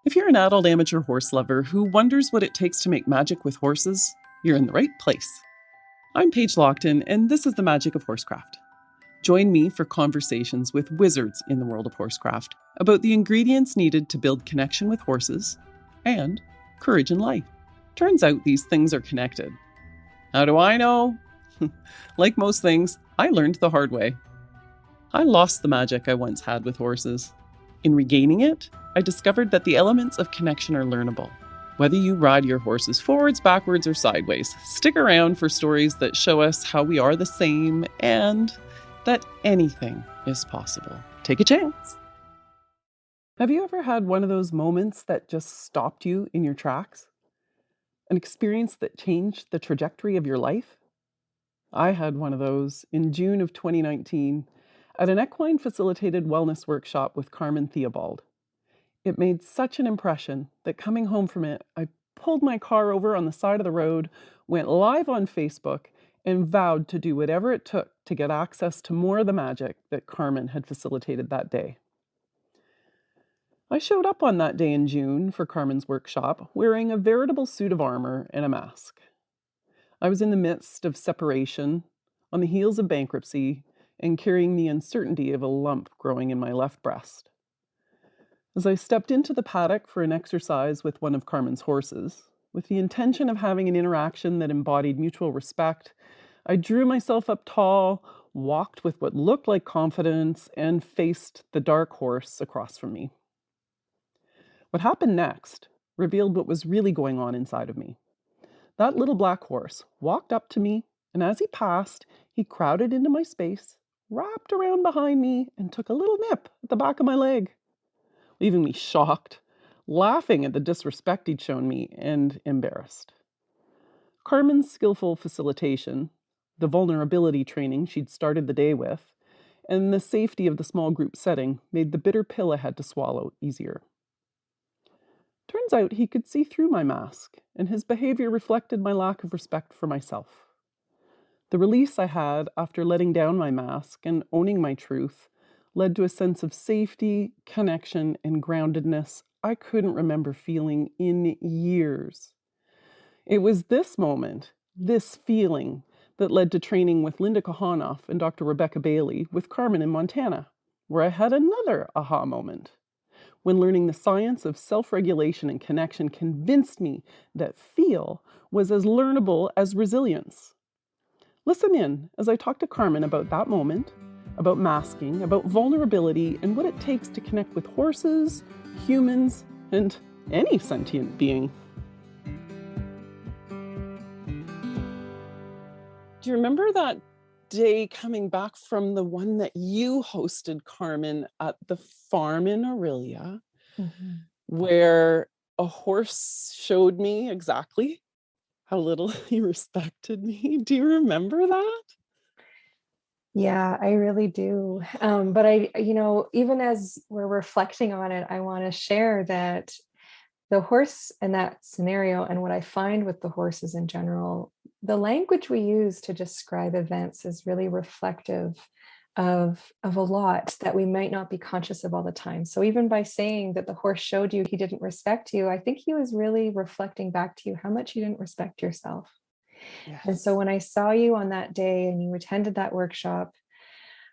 If you're an adult amateur horse lover who wonders what it takes to make magic with horses, you're in the right place. I'm Paige Lockton, and this is the magic of Horsecraft. Join me for conversations with wizards in the world of Horsecraft about the ingredients needed to build connection with horses and courage in life. Turns out these things are connected. How do I know? Like most things, I learned the hard way. I lost the magic I once had with horses. In regaining it, I discovered that the elements of connection are learnable. Whether you ride your horses forwards, backwards, or sideways, stick around for stories that show us how we are the same and that anything is possible. Take a chance. Have you ever had one of those moments that just stopped you in your tracks? An experience that changed the trajectory of your life? I had one of those in June of 2019 at an Equine Facilitated Wellness workshop with Carmen Theobald. It made such an impression that coming home from it, I pulled my car over on the side of the road, went live on Facebook, and vowed to do whatever it took to get access to more of the magic that Carmen had facilitated that day. I showed up on that day in June for Carmen's workshop wearing a veritable suit of armor and a mask. I was in the midst of separation, on the heels of bankruptcy, and carrying the uncertainty of a lump growing in my left breast. As I stepped into the paddock for an exercise with one of Carmen's horses, with the intention of having an interaction that embodied mutual respect, I drew myself up tall, walked with what looked like confidence, and faced the dark horse across from me. What happened next revealed what was really going on inside of me. That little black horse walked up to me, and as he passed, he crowded into my space, wrapped around behind me, and took a little nip at the back of my leg, leaving me shocked, laughing at the disrespect he'd shown me, and embarrassed. Carmen's skillful facilitation, the vulnerability training she'd started the day with, and the safety of the small group setting made the bitter pill I had to swallow easier. Turns out he could see through my mask, and his behavior reflected my lack of respect for myself. The release I had after letting down my mask and owning my truth led to a sense of safety, connection, and groundedness I couldn't remember feeling in years. It was this moment, this feeling, that led to training with Linda Kohanov and Dr. Rebecca Bailey with Carmen in Montana, where I had another aha moment. When learning the science of self-regulation and connection convinced me that feel was as learnable as resilience. Listen in as I talk to Carmen about that moment, about masking, about vulnerability, and what it takes to connect with horses, humans, and any sentient being. Do you remember that day coming back from the one that you hosted, Carmen, at the farm in Aurelia, where a horse showed me exactly how little he respected me? Do you remember that? Yeah, I really do. But even as we're reflecting on it, I want to share that the horse in that scenario and what I find with the horses in general, the language we use to describe events is really reflective of a lot that we might not be conscious of all the time. So even by saying that the horse showed you he didn't respect you, I think he was really reflecting back to you how much you didn't respect yourself. Yes. And so when I saw you on that day and you attended that workshop,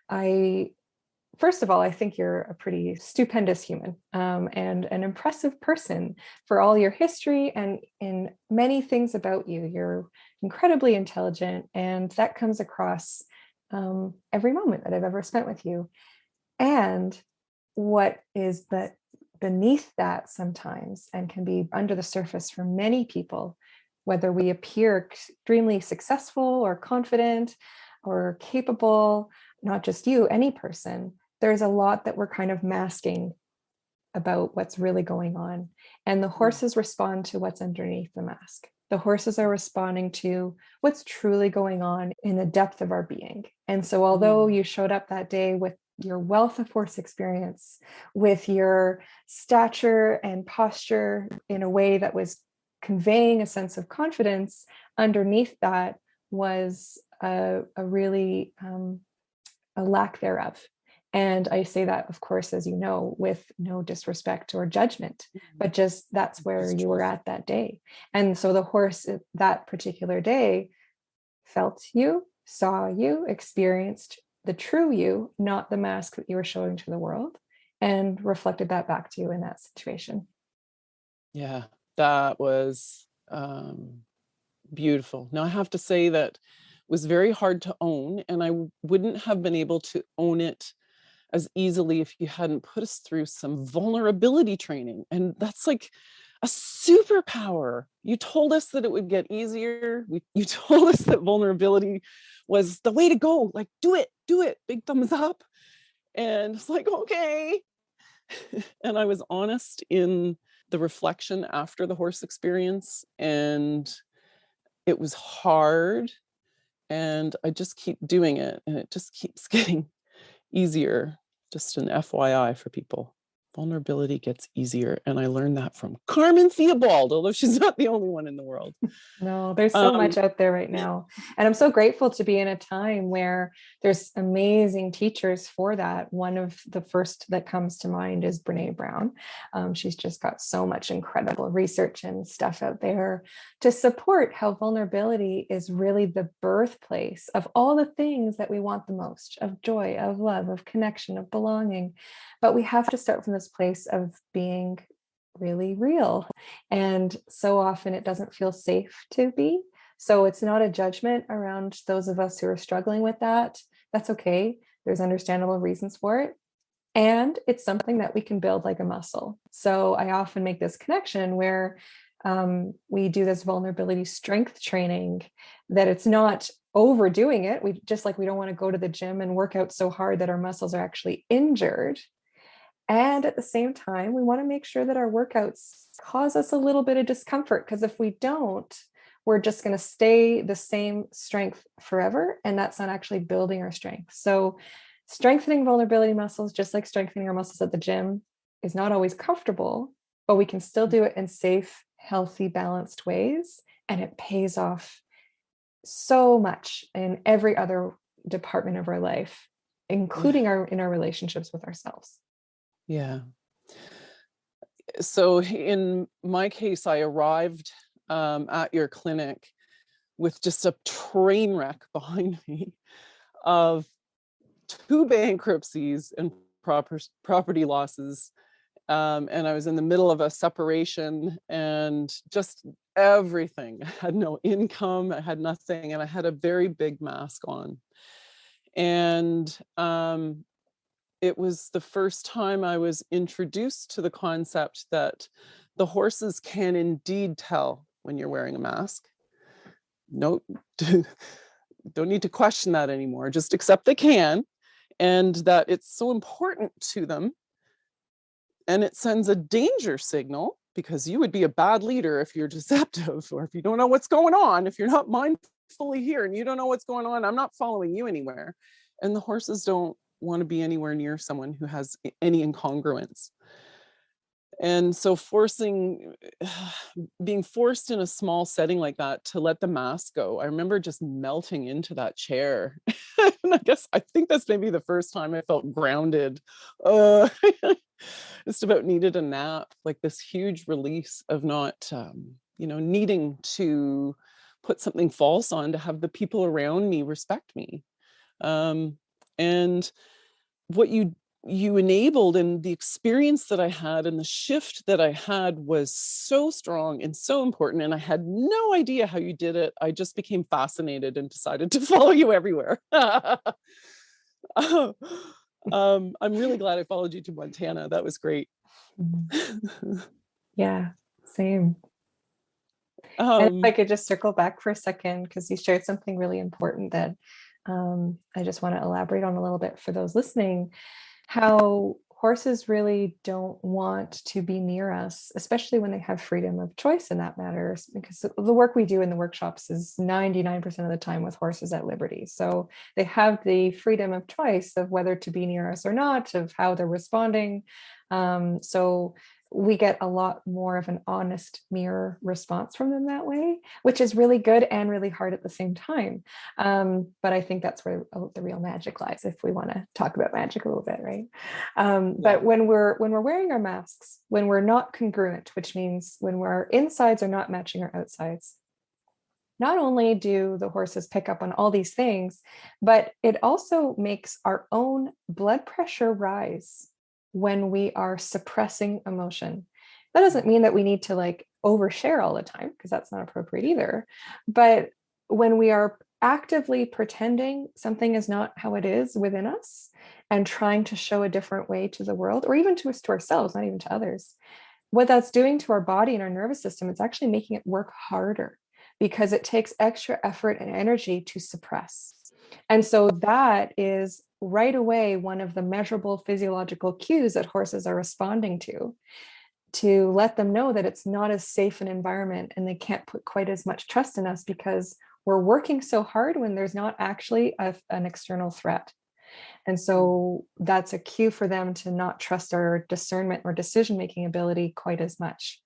first of all, I think you're a pretty stupendous human and an impressive person for all your history and in many things about you. You're incredibly intelligent, and that comes across every moment that I've ever spent with you. And what is that beneath that sometimes and can be under the surface for many people, whether we appear extremely successful or confident or capable, not just you, any person, there's a lot that we're kind of masking about what's really going on. And the horses respond to what's underneath the mask. The horses are responding to what's truly going on in the depth of our being. And so although you showed up that day with your wealth of horse experience, with your stature and posture in a way that was conveying a sense of confidence, underneath that was a really a lack thereof. And I say that, of course, as you know, with no disrespect or judgment, but just that's where you were at that day. And so the horse that particular day felt you, saw you, experienced the true you, not the mask that you were showing to the world, and reflected that back to you in that situation. Yeah, that was beautiful. Now, I have to say that was very hard to own, and I wouldn't have been able to own it as easily if you hadn't put us through some vulnerability training. And that's like a superpower. You told us that it would get easier. You told us that vulnerability was the way to go. Like, do it, big thumbs up. And it's like, okay. And I was honest in the reflection after the horse experience, and it was hard. And I just keep doing it, and it just keeps getting easier. Just an FYI for people. Vulnerability gets easier. And I learned that from Carmen Theobald, although she's not the only one in the world. No, there's so much out there right now. And I'm so grateful to be in a time where there's amazing teachers for that. One of the first that comes to mind is Brene Brown. She's just got so much incredible research and stuff out there to support how vulnerability is really the birthplace of all the things that we want the most, of joy, of love, of connection, of belonging. But we have to start from this place of being really real. And so often it doesn't feel safe to be. So it's not a judgment around those of us who are struggling with that. That's okay. There's understandable reasons for it. And it's something that we can build like a muscle. So I often make this connection where we do this vulnerability strength training, that it's not overdoing it. We just like, we don't want to go to the gym and work out so hard that our muscles are actually injured. And at the same time, we want to make sure that our workouts cause us a little bit of discomfort, because if we don't, we're just going to stay the same strength forever. And that's not actually building our strength. So strengthening vulnerability muscles, just like strengthening our muscles at the gym, is not always comfortable, but we can still do it in safe, healthy, balanced ways. And it pays off so much in every other department of our life, including in our relationships with ourselves. Yeah. So in my case, I arrived at your clinic with just a train wreck behind me of 2 bankruptcies and property losses. And I was in the middle of a separation, and just everything. I had no income, I had nothing, and I had a very big mask on. And it was the first time I was introduced to the concept that the horses can indeed tell when you're wearing a mask. No, don't need to question that anymore. Just accept they can, and that it's so important to them. And it sends a danger signal, because you would be a bad leader if you're deceptive, or if you don't know what's going on, if you're not mindfully here and you don't know what's going on, I'm not following you anywhere. And the horses don't want to be anywhere near someone who has any incongruence. And so being forced in a small setting like that to let the mask go, I remember just melting into that chair. And I think that's maybe the first time I felt grounded. Just about needed a nap, like this huge release of not, needing to put something false on to have the people around me respect me. And what you enabled, and the experience that I had and the shift that I had was so strong and so important. And I had no idea how you did it. I just became fascinated and decided to follow you everywhere. I'm really glad I followed you to Montana. That was great. Yeah, same. And if I could just circle back for a second, because you shared something really important that I just want to elaborate on a little bit for those listening, how horses really don't want to be near us, especially when they have freedom of choice in that matter, because the work we do in the workshops is 99% of the time with horses at liberty. So they have the freedom of choice of whether to be near us or not, of how they're responding. So we get a lot more of an honest mirror response from them that way, which is really good and really hard at the same time. But I think that's where the real magic lies, if we want to talk about magic a little bit, right? But when we're wearing our masks, when we're not congruent, which means when our insides are not matching our outsides, not only do the horses pick up on all these things, but it also makes our own blood pressure rise when we are suppressing emotion. That doesn't mean that we need to like overshare all the time, because that's not appropriate either. But when we are actively pretending something is not how it is within us and trying to show a different way to the world, or even to ourselves, not even to others, what that's doing to our body and our nervous system, it's actually making it work harder, because it takes extra effort and energy to suppress. And so that is right away one of the measurable physiological cues that horses are responding to let them know that it's not as safe an environment and they can't put quite as much trust in us, because we're working so hard when there's not actually an external threat. And so that's a cue for them to not trust our discernment or decision-making ability quite as much.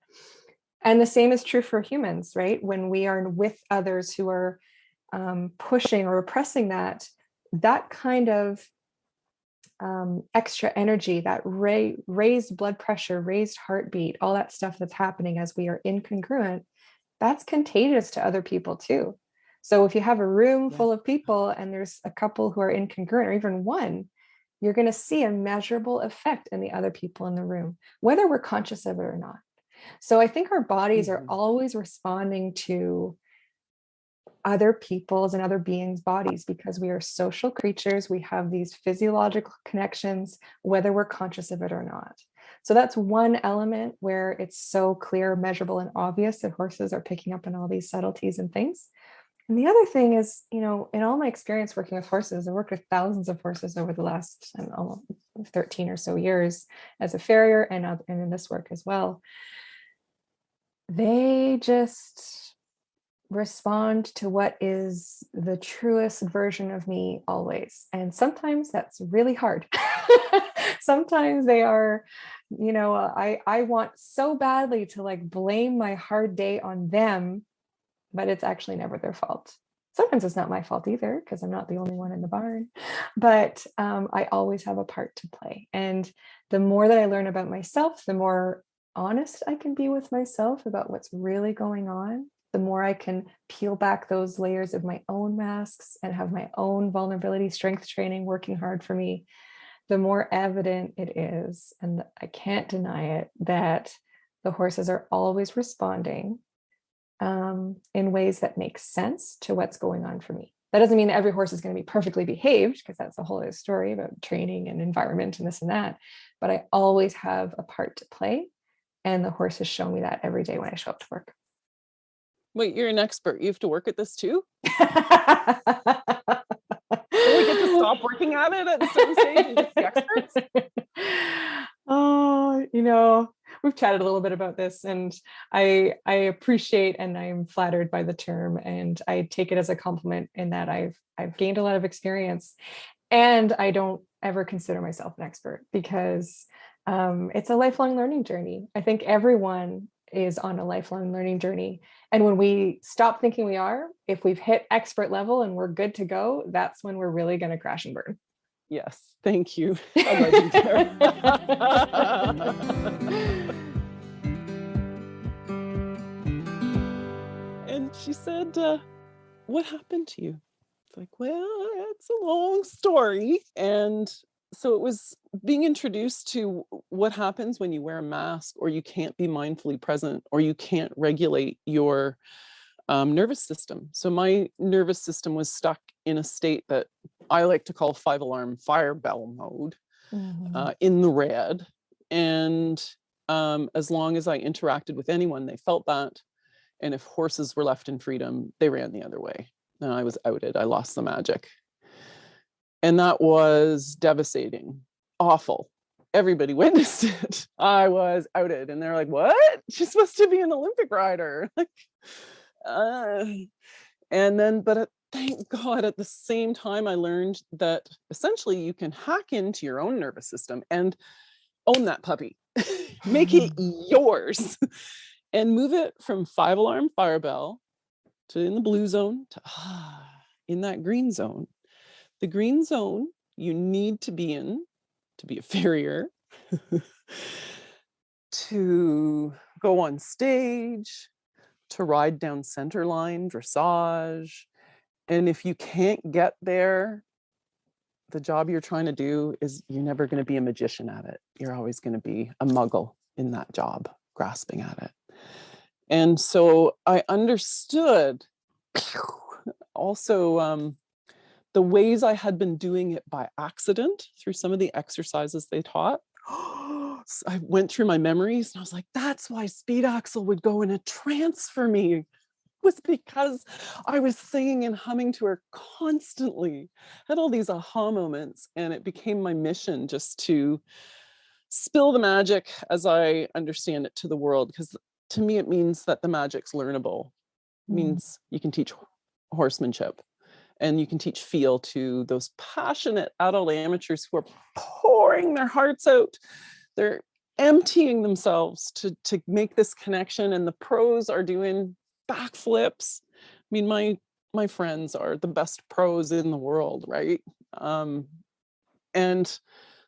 And the same is true for humans, right? When we are with others who are pushing or repressing that kind of extra energy, that raised blood pressure, raised heartbeat, all that stuff that's happening as we are incongruent, that's contagious to other people too. So if you have a room full of people and there's a couple who are incongruent, or even one, you're going to see a measurable effect in the other people in the room, whether we're conscious of it or not. So I think our bodies are always responding to other people's and other beings' bodies, because we are social creatures. We have these physiological connections, whether we're conscious of it or not. So that's one element where it's so clear, measurable, and obvious that horses are picking up on all these subtleties and things. And the other thing is, in all my experience working with horses, I've worked with thousands of horses over the last almost 13 or so years as a farrier and in this work as well. They just respond to what is the truest version of me always. And sometimes that's really hard. Sometimes they are, I want so badly to like blame my hard day on them, but it's actually never their fault. Sometimes it's not my fault either, because I'm not the only one in the barn, but I always have a part to play. And the more that I learn about myself, the more honest I can be with myself about what's really going on, the more I can peel back those layers of my own masks and have my own vulnerability strength training working hard for me, the more evident it is, and I can't deny it, that the horses are always responding in ways that make sense to what's going on for me. That doesn't mean that every horse is going to be perfectly behaved, because that's a whole other story about training and environment and this and that. But I always have a part to play. And the horses show me that every day when I show up to work. Wait, you're an expert. You have to work at this too? Do we get to stop working at it at a certain stage and just be experts? Oh, we've chatted a little bit about this, and I appreciate and I'm flattered by the term, and I take it as a compliment in that I've gained a lot of experience, and I don't ever consider myself an expert, because it's a lifelong learning journey. I think everyone is on a lifelong learning journey. And when we stop thinking we are, if we've hit expert level and we're good to go, that's when we're really going to crash and burn. Yes, thank you. A legend there. And she said, what happened to you? It's like, well, it's a long story. And so it was being introduced to what happens when you wear a mask, or you can't be mindfully present, or you can't regulate your nervous system. So my nervous system was stuck in a state that I like to call 5-alarm fire bell mode, in the red. And as long as I interacted with anyone, they felt that. And if horses were left in freedom, they ran the other way. And I was outed. I lost the magic. And that was devastating, awful. Everybody witnessed it. I was outed. And they're like, what? She's supposed to be an Olympic rider. But thank God, at the same time, I learned that essentially you can hack into your own nervous system and own that puppy. make it yours, and move it from 5-alarm fire bell to in the blue zone to in that green zone. The green zone you need to be in to be a farrier, to go on stage, to ride down center line, dressage. And if you can't get there, the job you're trying to do is you're never going to be a magician at it. You're always going to be a muggle in that job, grasping at it. And so I understood also the ways I had been doing it by accident through some of the exercises they taught. I went through my memories and I was like, that's why Speed Axel would go in a trance for me, was because I was singing and humming to her constantly. I had all these aha moments, and it became my mission just to spill the magic as I understand it to the world, because to me it means that the magic's learnable. It means you can teach horsemanship, and you can teach feel to those passionate adult amateurs who are pouring their hearts out. They're emptying themselves to make this connection, and the pros are doing backflips. I mean, my friends are the best pros in the world, right? And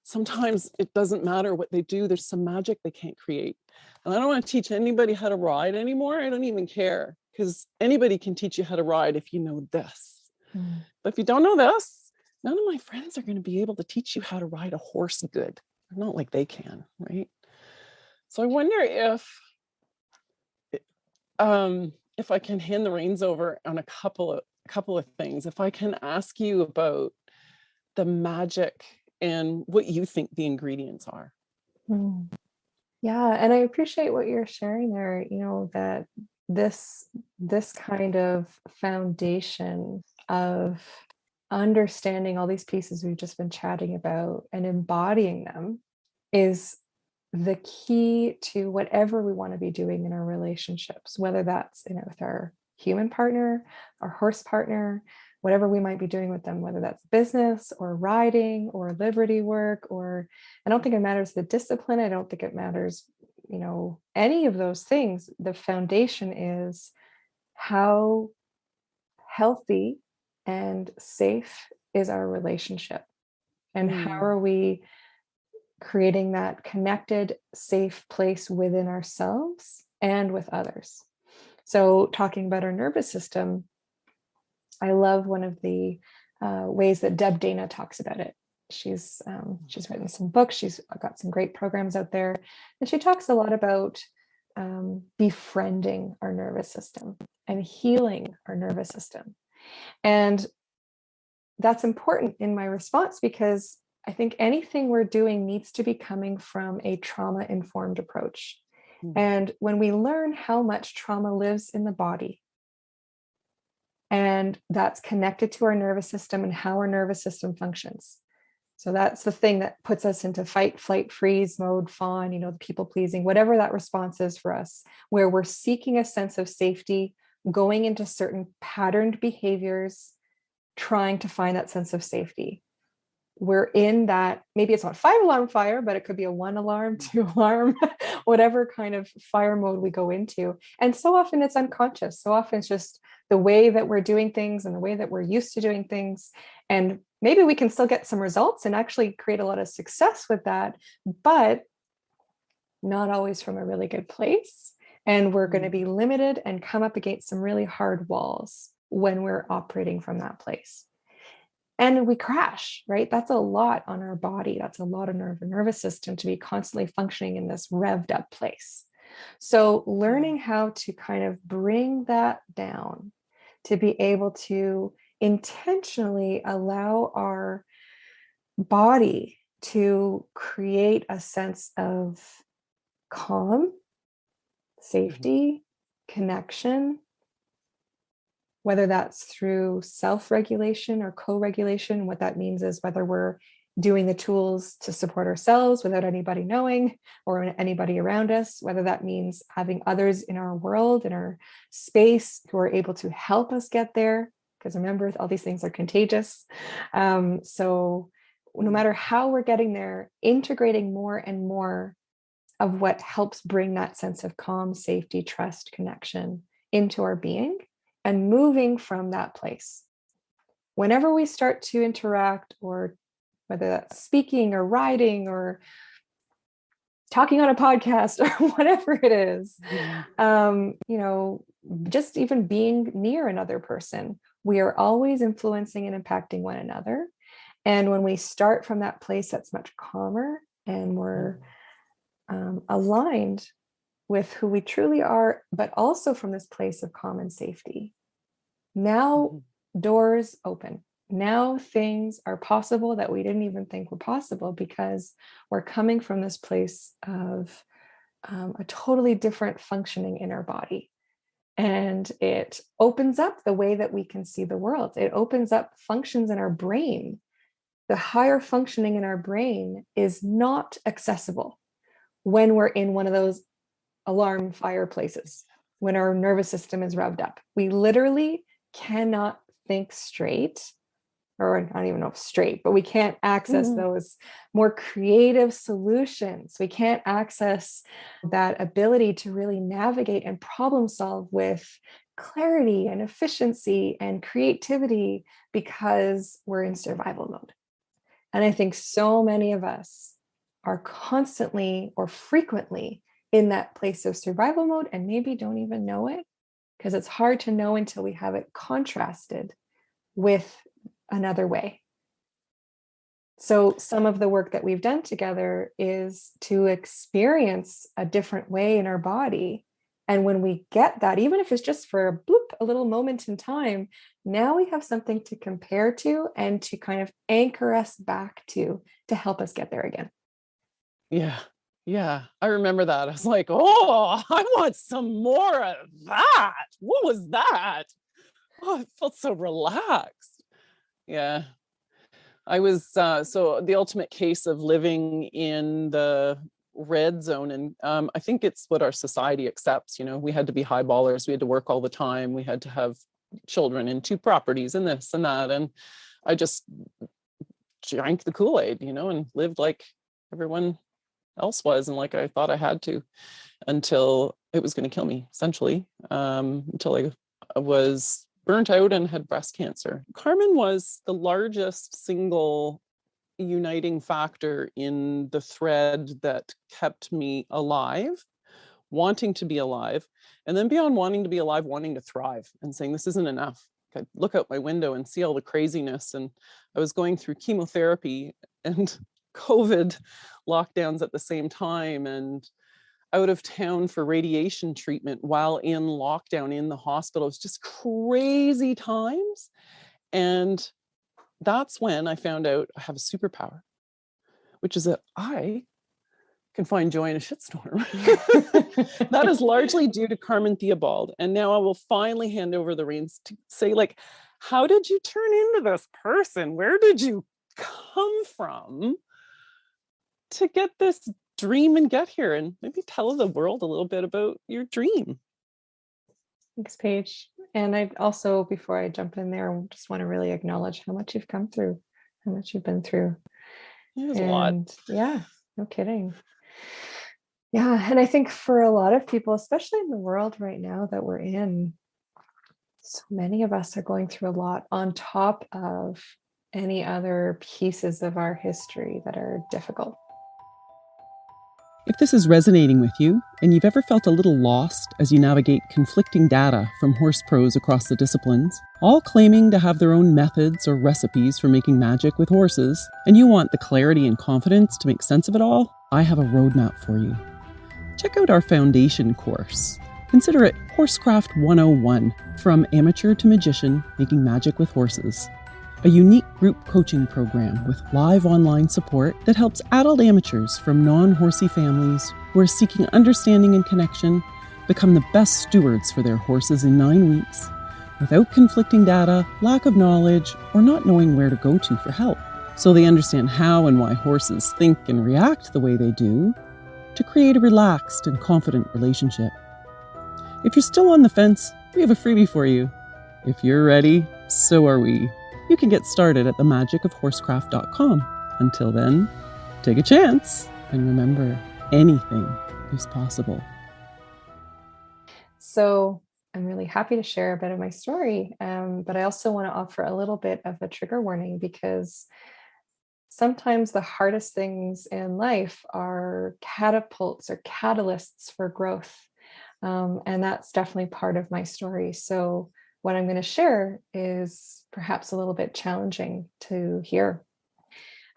sometimes it doesn't matter what they do. There's some magic they can't create. And I don't want to teach anybody how to ride anymore. I don't even care, because anybody can teach you how to ride if you know this. But if you don't know this, none of my friends are going to be able to teach you how to ride a horse good. Not like they can, right? So I wonder if I can hand the reins over on a couple of things. If I can ask you about the magic and what you think the ingredients are. Yeah, and I appreciate what you're sharing there, that this kind of foundation of understanding all these pieces we've just been chatting about and embodying them is the key to whatever we want to be doing in our relationships, whether that's with our human partner, our horse partner, whatever we might be doing with them, whether that's business or riding or liberty work, or I don't think it matters the discipline. I don't think it matters, any of those things. The foundation is how healthy and safe is our relationship, and how are we creating that connected, safe place within ourselves and with others. So talking about our nervous system, I love one of the ways that Deb Dana talks about it. She's written some books. She's got some great programs out there. And she talks a lot about befriending our nervous system and healing our nervous system. And that's important in my response, because I think anything we're doing needs to be coming from a trauma-informed approach. And when we learn how much trauma lives in the body, and that's connected to our nervous system and how our nervous system functions. So that's the thing that puts us into fight, flight, freeze mode, fawn, the people pleasing, whatever that response is for us, where we're seeking a sense of safety, going into certain patterned behaviors, trying to find that sense of safety. We're in that, maybe it's not 5-alarm fire, but it could be a 1-alarm, 2-alarm, whatever kind of fire mode we go into. And so often it's unconscious. So often it's just the way that we're doing things and the way that we're used to doing things. And maybe we can still get some results and actually create a lot of success with that, but not always from a really good place. And we're going to be limited and come up against some really hard walls when we're operating from that place. And we crash, right? That's a lot on our body. That's a lot on our nervous system to be constantly functioning in this revved up place. So learning how to kind of bring that down, to be able to intentionally allow our body to create a sense of calm, safety, connection, whether that's through self-regulation or co-regulation. What that means is whether we're doing the tools to support ourselves without anybody knowing or anybody around us, whether that means having others in our world, in our space, who are able to help us get there. Because remember, all these things are contagious. So no matter how we're getting there, integrating more and more of what helps bring that sense of calm, safety, trust, connection into our being, and moving from that place. Whenever we start to interact, or whether that's speaking or writing or talking on a podcast or whatever it is, just even being near another person, we are always influencing and impacting one another. And when we start from that place that's much calmer and we're aligned with who we truly are, but also from this place of calm and safety, now doors open. Now things are possible that we didn't even think were possible, because we're coming from this place of a totally different functioning in our body. And it opens up the way that we can see the world. It opens up functions in our brain. The higher functioning in our brain is not accessible when we're in one of those alarm fire places, when our nervous system is revved up. We literally cannot think straight, or I don't even know if straight, but we can't access those more creative solutions. We can't access that ability to really navigate and problem solve with clarity and efficiency and creativity, because we're in survival mode. And I think so many of us are constantly or frequently in that place of survival mode, and maybe don't even know it, because it's hard to know until we have it contrasted with another way. So some of the work that we've done together is to experience a different way in our body. And when we get that, even if it's just for a bloop, a little moment in time, now we have something to compare to and to kind of anchor us back to help us get there again. Yeah. I remember that. I was like, oh, I want some more of that. What was that? Oh, I felt so relaxed. Yeah. I was, so the ultimate case of living in the red zone. And I think it's what our society accepts. We had to be high ballers. We had to work all the time. We had to have children and 2 properties and this and that. And I just drank the Kool-Aid, and lived like everyone else was. And like I thought I had to, until it was going to kill me, essentially, until I was burnt out and had breast cancer. Carmen was the largest single uniting factor in the thread that kept me alive, wanting to be alive, and then beyond wanting to be alive, wanting to thrive, and saying this isn't enough. I look out my window and see all the craziness, and I was going through chemotherapy and COVID lockdowns at the same time, and out of town for radiation treatment while in lockdown in the hospital. It's just crazy times. And that's when I found out I have a superpower, which is that I can find joy in a shitstorm. That is largely due to Carmen Theobald. And now I will finally hand over the reins to say, how did you turn into this person? Where did you come from to get this dream and get here? And maybe tell the world a little bit about your dream. Thanks, Paige. And I also, before I jump in there, just want to really acknowledge how much you've come through, how much you've been through. It was a lot. Yeah, no kidding. Yeah. And I think for a lot of people, especially in the world right now that we're in, so many of us are going through a lot on top of any other pieces of our history that are difficult. If this is resonating with you, and you've ever felt a little lost as you navigate conflicting data from horse pros across the disciplines, all claiming to have their own methods or recipes for making magic with horses, and you want the clarity and confidence to make sense of it all, I have a roadmap for you. Check out our foundation course. Consider it Horsecraft 101, From Amateur to Magician, Making Magic with Horses. A unique group coaching program with live online support that helps adult amateurs from non-horsey families who are seeking understanding and connection become the best stewards for their horses in 9 weeks, without conflicting data, lack of knowledge, or not knowing where to go to for help, so they understand how and why horses think and react the way they do to create a relaxed and confident relationship. If you're still on the fence, we have a freebie for you. If you're ready, so are we. You can get started at themagicofhorsecraft.com. Until then, take a chance, and remember, anything is possible. So I'm really happy to share a bit of my story, but I also want to offer a little bit of a trigger warning, because sometimes the hardest things in life are catapults or catalysts for growth. And that's definitely part of my story. So what I'm going to share is perhaps a little bit challenging to hear.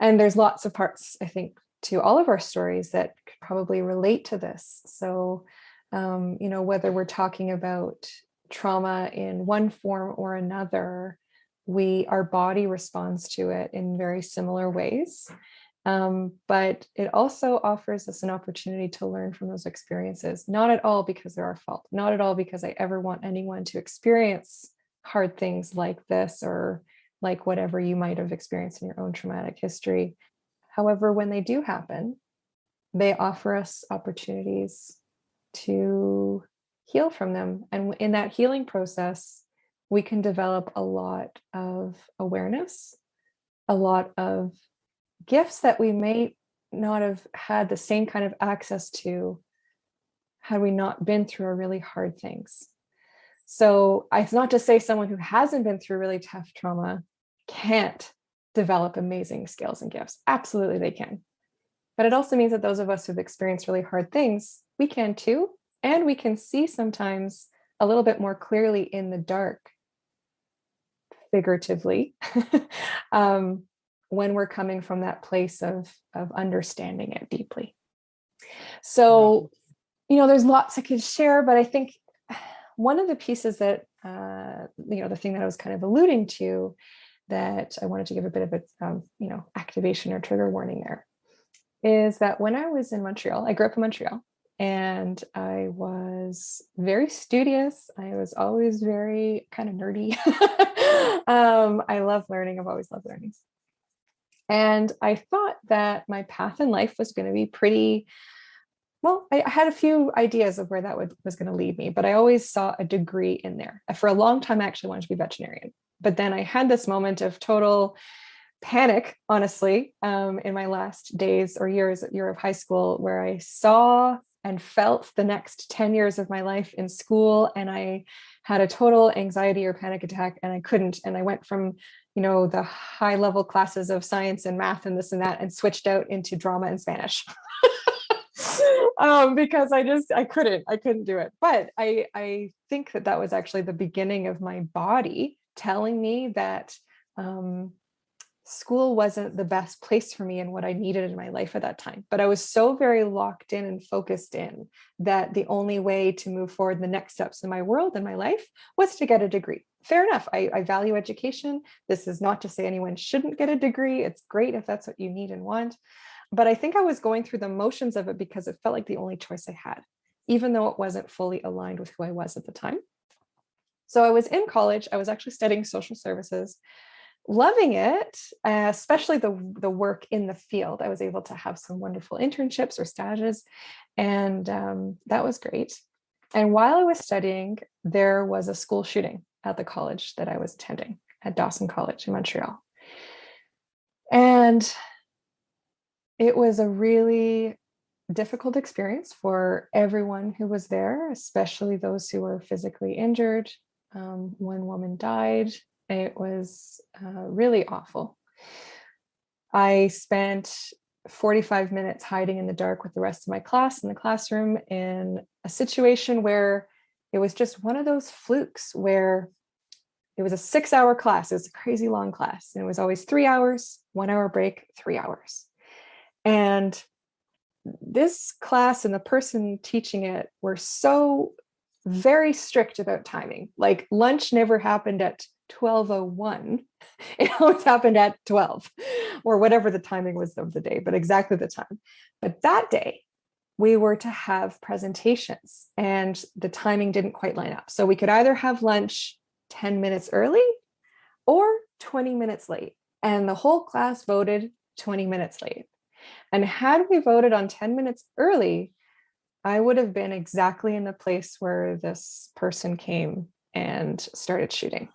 And there's lots of parts, I think, to all of our stories that could probably relate to this. So, whether we're talking about trauma in one form or another, our body responds to it in very similar ways. But it also offers us an opportunity to learn from those experiences, not at all because they're our fault, not at all because I ever want anyone to experience hard things like this or like whatever you might have experienced in your own traumatic history. However, when they do happen, they offer us opportunities to heal from them. And in that healing process, we can develop a lot of awareness, a lot of gifts that we may not have had the same kind of access to had we not been through our really hard things. So it's not to say someone who hasn't been through really tough trauma can't develop amazing skills and gifts. Absolutely, they can. But it also means that those of us who've experienced really hard things, we can too. And we can see sometimes a little bit more clearly in the dark, figuratively, when we're coming from that place of understanding it deeply. So, there's lots I could share, but I think one of the pieces that, the thing that I was kind of alluding to, that I wanted to give a bit of a, activation or trigger warning there, is that when I was in Montreal, I grew up in Montreal, and I was very studious. I was always very kind of nerdy. I love learning. I've always loved learning. And I thought that my path in life was going to be pretty, well, I had a few ideas of where that was going to lead me, but I always saw a degree in there. For a long time, I actually wanted to be veterinarian. But then I had this moment of total panic, honestly, in my last days or year of high school, where I saw and felt the next 10 years of my life in school. And I had a total anxiety or panic attack, and I couldn't. And I went from, the high level classes of science and math and this and that, and switched out into drama and Spanish. Because I couldn't do it. But I think that was actually the beginning of my body telling me that school wasn't the best place for me and what I needed in my life at that time. But I was so very locked in and focused in that the only way to move forward, the next steps in my world and my life, was to get a degree. Fair enough. I value education. This is not to say anyone shouldn't get a degree. It's great if that's what you need and want. But I think I was going through the motions of it because it felt like the only choice I had, even though it wasn't fully aligned with who I was at the time. So I was in college. I was actually studying social services, loving it, especially the work in the field. I was able to have some wonderful internships or stages, and that was great. And while I was studying, there was a school shooting at the college that I was attending, at Dawson College in Montreal. And it was a really difficult experience for everyone who was there, especially those who were physically injured. One woman died. It was really awful. I spent 45 minutes hiding in the dark with the rest of my class in the classroom, in a situation where it was just one of those flukes where it was a 6-hour class. It was a crazy long class. And it was always 3 hours, 1 hour break, 3 hours. And this class and the person teaching it were so very strict about timing. Like, lunch never happened at 12:01. It always happened at 12, or whatever the timing was of the day, but exactly the time. But that day we were to have presentations, and the timing didn't quite line up. So we could either have lunch 10 minutes early or 20 minutes late. And the whole class voted 20 minutes late. And had we voted on 10 minutes early, I would have been exactly in the place where this person came and started shooting.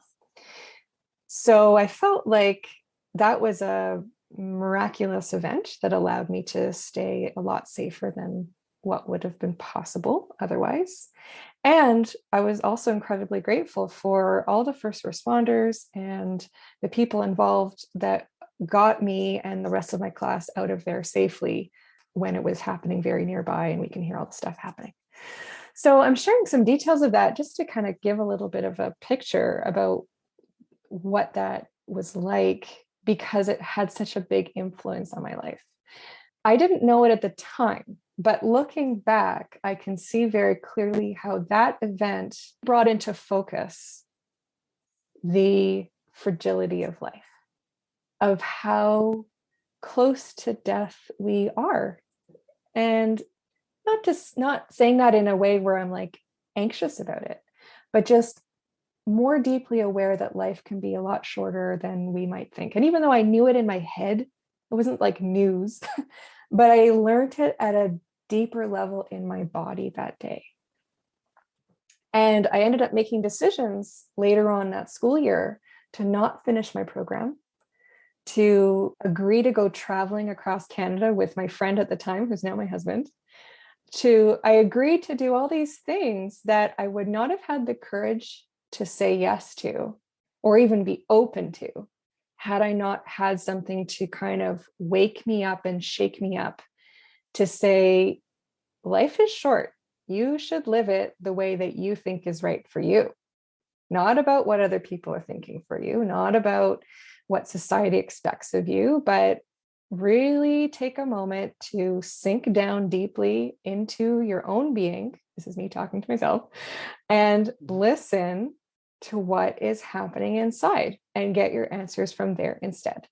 So I felt like that was a miraculous event that allowed me to stay a lot safer than what would have been possible otherwise. And I was also incredibly grateful for all the first responders and the people involved that got me and the rest of my class out of there safely when it was happening very nearby and we can hear all the stuff happening. So I'm sharing some details of that just to kind of give a little bit of a picture about what that was like, because it had such a big influence on my life. I didn't know it at the time, but looking back, I can see very clearly how that event brought into focus the fragility of life, of how close to death we are. And not saying that in a way where I'm like anxious about it, but just more deeply aware that life can be a lot shorter than we might think. And even though I knew it in my head, it wasn't like news, but I learned it at a deeper level in my body that day. And I ended up making decisions later on that school year to not finish my program, to agree to go traveling across Canada with my friend at the time, who's now my husband. I agreed to do all these things that I would not have had the courage to say yes to, or even be open to, had I not had something to kind of wake me up and shake me up to say, life is short. You should live it the way that you think is right for you. Not about what other people are thinking for you, not about what society expects of you, but really take a moment to sink down deeply into your own being. This is me talking to myself, and listen to what is happening inside and get your answers from there instead.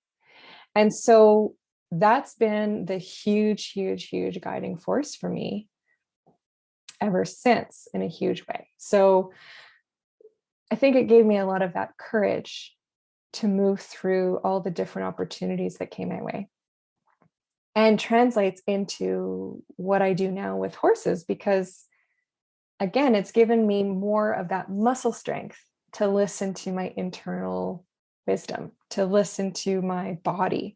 And so that's been the huge, huge, huge guiding force for me ever since, in a huge way. So I think it gave me a lot of that courage to move through all the different opportunities that came my way, and translates into what I do now with horses, because again, it's given me more of that muscle strength to listen to my internal wisdom, to listen to my body.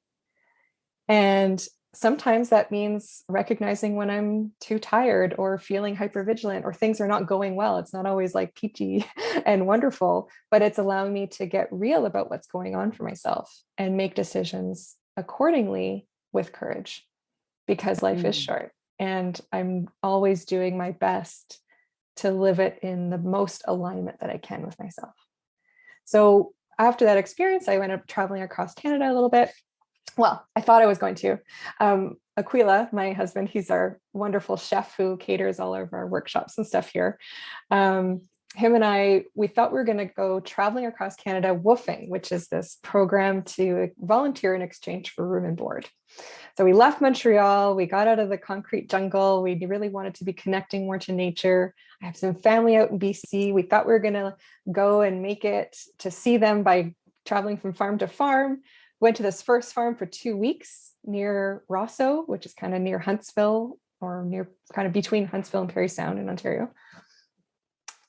And sometimes that means recognizing when I'm too tired or feeling hypervigilant or things are not going well. It's not always like peachy and wonderful, but it's allowing me to get real about what's going on for myself and make decisions accordingly with courage, because life is short and I'm always doing my best to live it in the most alignment that I can with myself. So after that experience, I went up traveling across Canada a little bit. Well, I thought I was going to. Aquila, my husband, he's our wonderful chef who caters all of our workshops and stuff here. Him and I, we thought we were going to go traveling across Canada woofing, which is this program to volunteer in exchange for room and board. So we left Montreal, we got out of the concrete jungle. We really wanted to be connecting more to nature. I have some family out in BC. We thought we were going to go and make it to see them by traveling from farm to farm. Went to this first farm for 2 weeks near Rosso, which is kind of near Huntsville, or near kind of between Huntsville and Parry Sound in Ontario.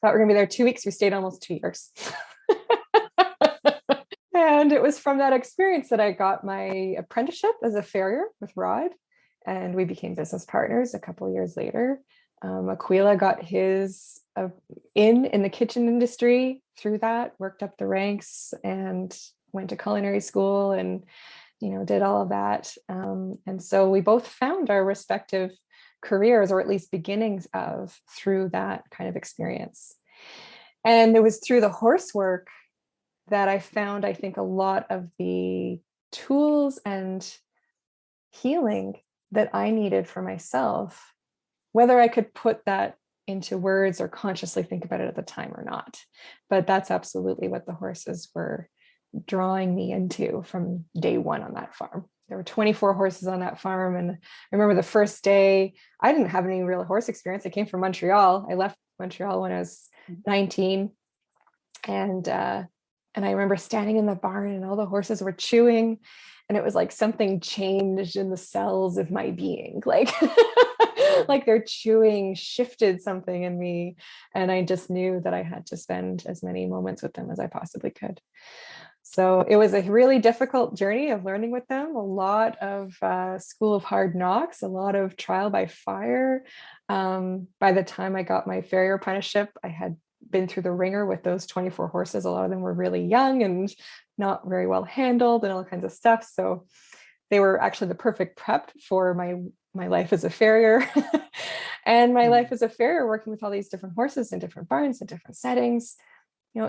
Thought we were going to be there 2 weeks. We stayed almost 2 years. And it was from that experience that I got my apprenticeship as a farrier with Rod, and we became business partners a couple of years later. Aquila got his in the kitchen industry through that, worked up the ranks and went to culinary school and, did all of that. And so we both found our respective careers, or at least beginnings of, through that kind of experience. And it was through the horse work that I found, I think, a lot of the tools and healing that I needed for myself, whether I could put that into words or consciously think about it at the time or not. But that's absolutely what the horses were drawing me into from day one on that farm. There were 24 horses on that farm. And I remember the first day, I didn't have any real horse experience. I came from Montreal. I left Montreal when I was 19. And I remember standing in the barn and all the horses were chewing, and it was like something changed in the cells of my being. Like their chewing shifted something in me. And I just knew that I had to spend as many moments with them as I possibly could. So it was a really difficult journey of learning with them, a lot of school of hard knocks, a lot of trial by fire. By the time I got my farrier apprenticeship, I had been through the ringer with those 24 horses. A lot of them were really young and not very well handled and all kinds of stuff. So they were actually the perfect prep for my life as a farrier. And my life as a farrier, working with all these different horses in different barns in different settings.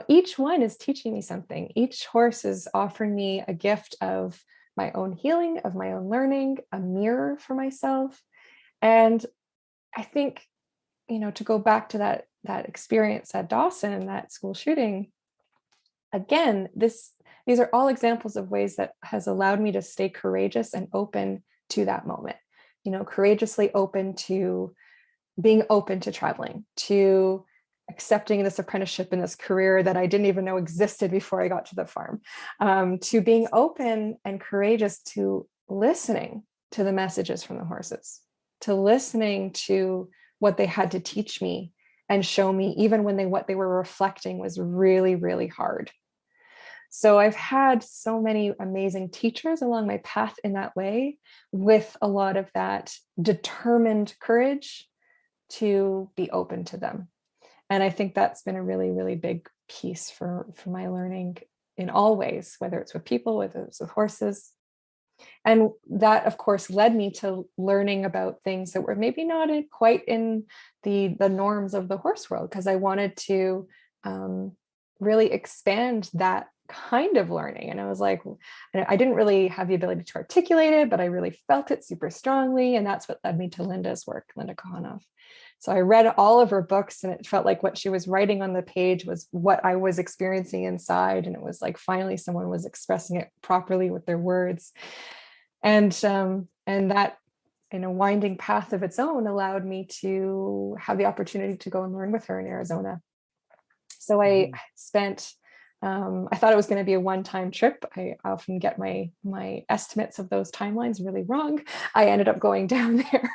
Each one is teaching me something. Each horse is offering me a gift of my own healing, of my own learning, a mirror for myself. And I think, to go back to that experience at Dawson, that school shooting, again, these are all examples of ways that has allowed me to stay courageous and open to that moment, courageously open to being open to traveling, to accepting this apprenticeship and this career that I didn't even know existed before I got to the farm, to being open and courageous to listening to the messages from the horses, to listening to what they had to teach me and show me, even when what they were reflecting was really, really hard. So I've had so many amazing teachers along my path in that way, with a lot of that determined courage to be open to them. And I think that's been a really, really big piece for my learning in all ways, whether it's with people, whether it's with horses. And that, of course, led me to learning about things that were maybe not quite in the norms of the horse world, because I wanted to really expand that kind of learning. And I was like, I didn't really have the ability to articulate it, but I really felt it super strongly. And that's what led me to Linda's work, Linda Kohanov. So I read all of her books, and it felt like what she was writing on the page was what I was experiencing inside. And it was like finally someone was expressing it properly with their words. And that, in a winding path of its own, allowed me to have the opportunity to go and learn with her in Arizona. So I spent, I thought it was going to be a one-time trip. I often get my estimates of those timelines really wrong. I ended up going down there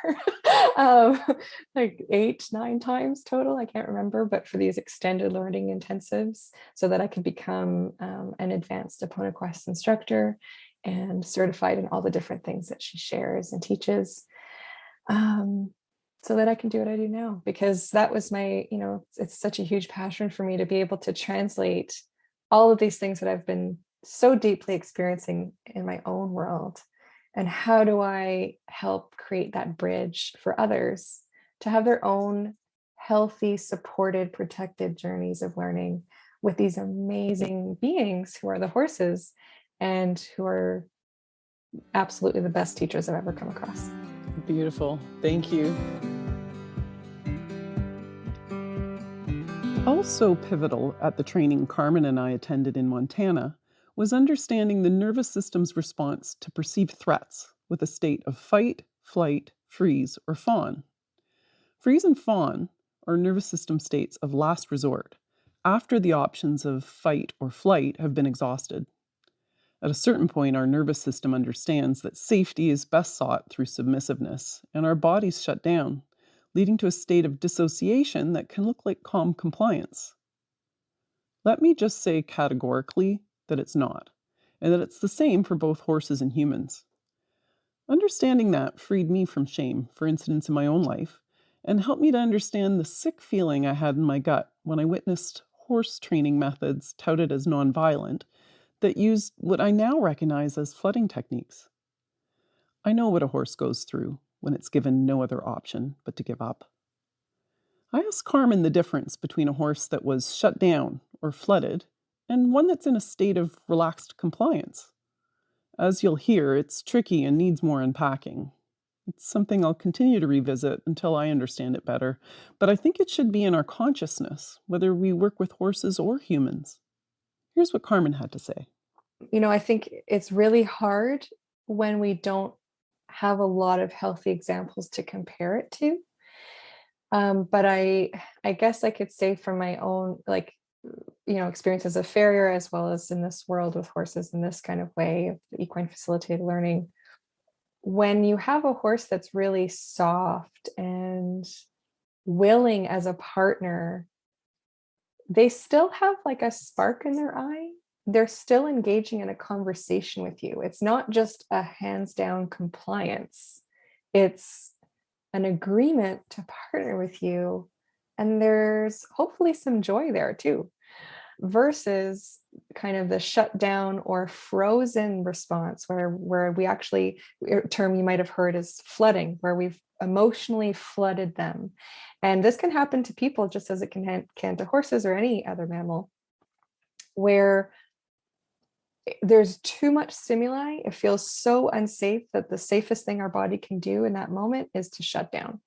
like 8-9 times total. I can't remember, but for these extended learning intensives, so that I could become an Advanced Eponaquest Instructor and certified in all the different things that she shares and teaches. So that I can do what I do now, because that was my, it's such a huge passion for me to be able to translate all of these things that I've been so deeply experiencing in my own world. And how do I help create that bridge for others to have their own healthy, supported, protected journeys of learning with these amazing beings who are the horses, and who are absolutely the best teachers I've ever come across. Beautiful. Thank you. Also pivotal at the training Carmen and I attended in Montana was understanding the nervous system's response to perceived threats with a state of fight, flight, freeze, or fawn. Freeze and fawn are nervous system states of last resort, after the options of fight or flight have been exhausted. At a certain point, our nervous system understands that safety is best sought through submissiveness, and our bodies shut down, leading to a state of dissociation that can look like calm compliance. Let me just say categorically that it's not, and that it's the same for both horses and humans. Understanding that freed me from shame for incidents in my own life, and helped me to understand the sick feeling I had in my gut when I witnessed horse training methods touted as nonviolent that used what I now recognize as flooding techniques. I know what a horse goes through when it's given no other option but to give up. I asked Carmen the difference between a horse that was shut down or flooded and one that's in a state of relaxed compliance. As you'll hear, it's tricky and needs more unpacking. It's something I'll continue to revisit until I understand it better, but I think it should be in our consciousness, whether we work with horses or humans. Here's what Carmen had to say. I think it's really hard when we don't have a lot of healthy examples to compare it to. But I guess I could say from my own, experience as a farrier, as well as in this world with horses in this kind of way of equine facilitated learning, when you have a horse that's really soft and willing as a partner, they still have like a spark in their eye. they're still engaging in a conversation with you. It's not just a hands down compliance. It's an agreement to partner with you. And there's hopefully some joy there too, versus kind of the shutdown or frozen response where we actually, a term you might have heard is flooding, where we've emotionally flooded them. And this can happen to people just as it can to horses or any other mammal, where there's too much stimuli. It feels so unsafe that the safest thing our body can do in that moment is to shut down.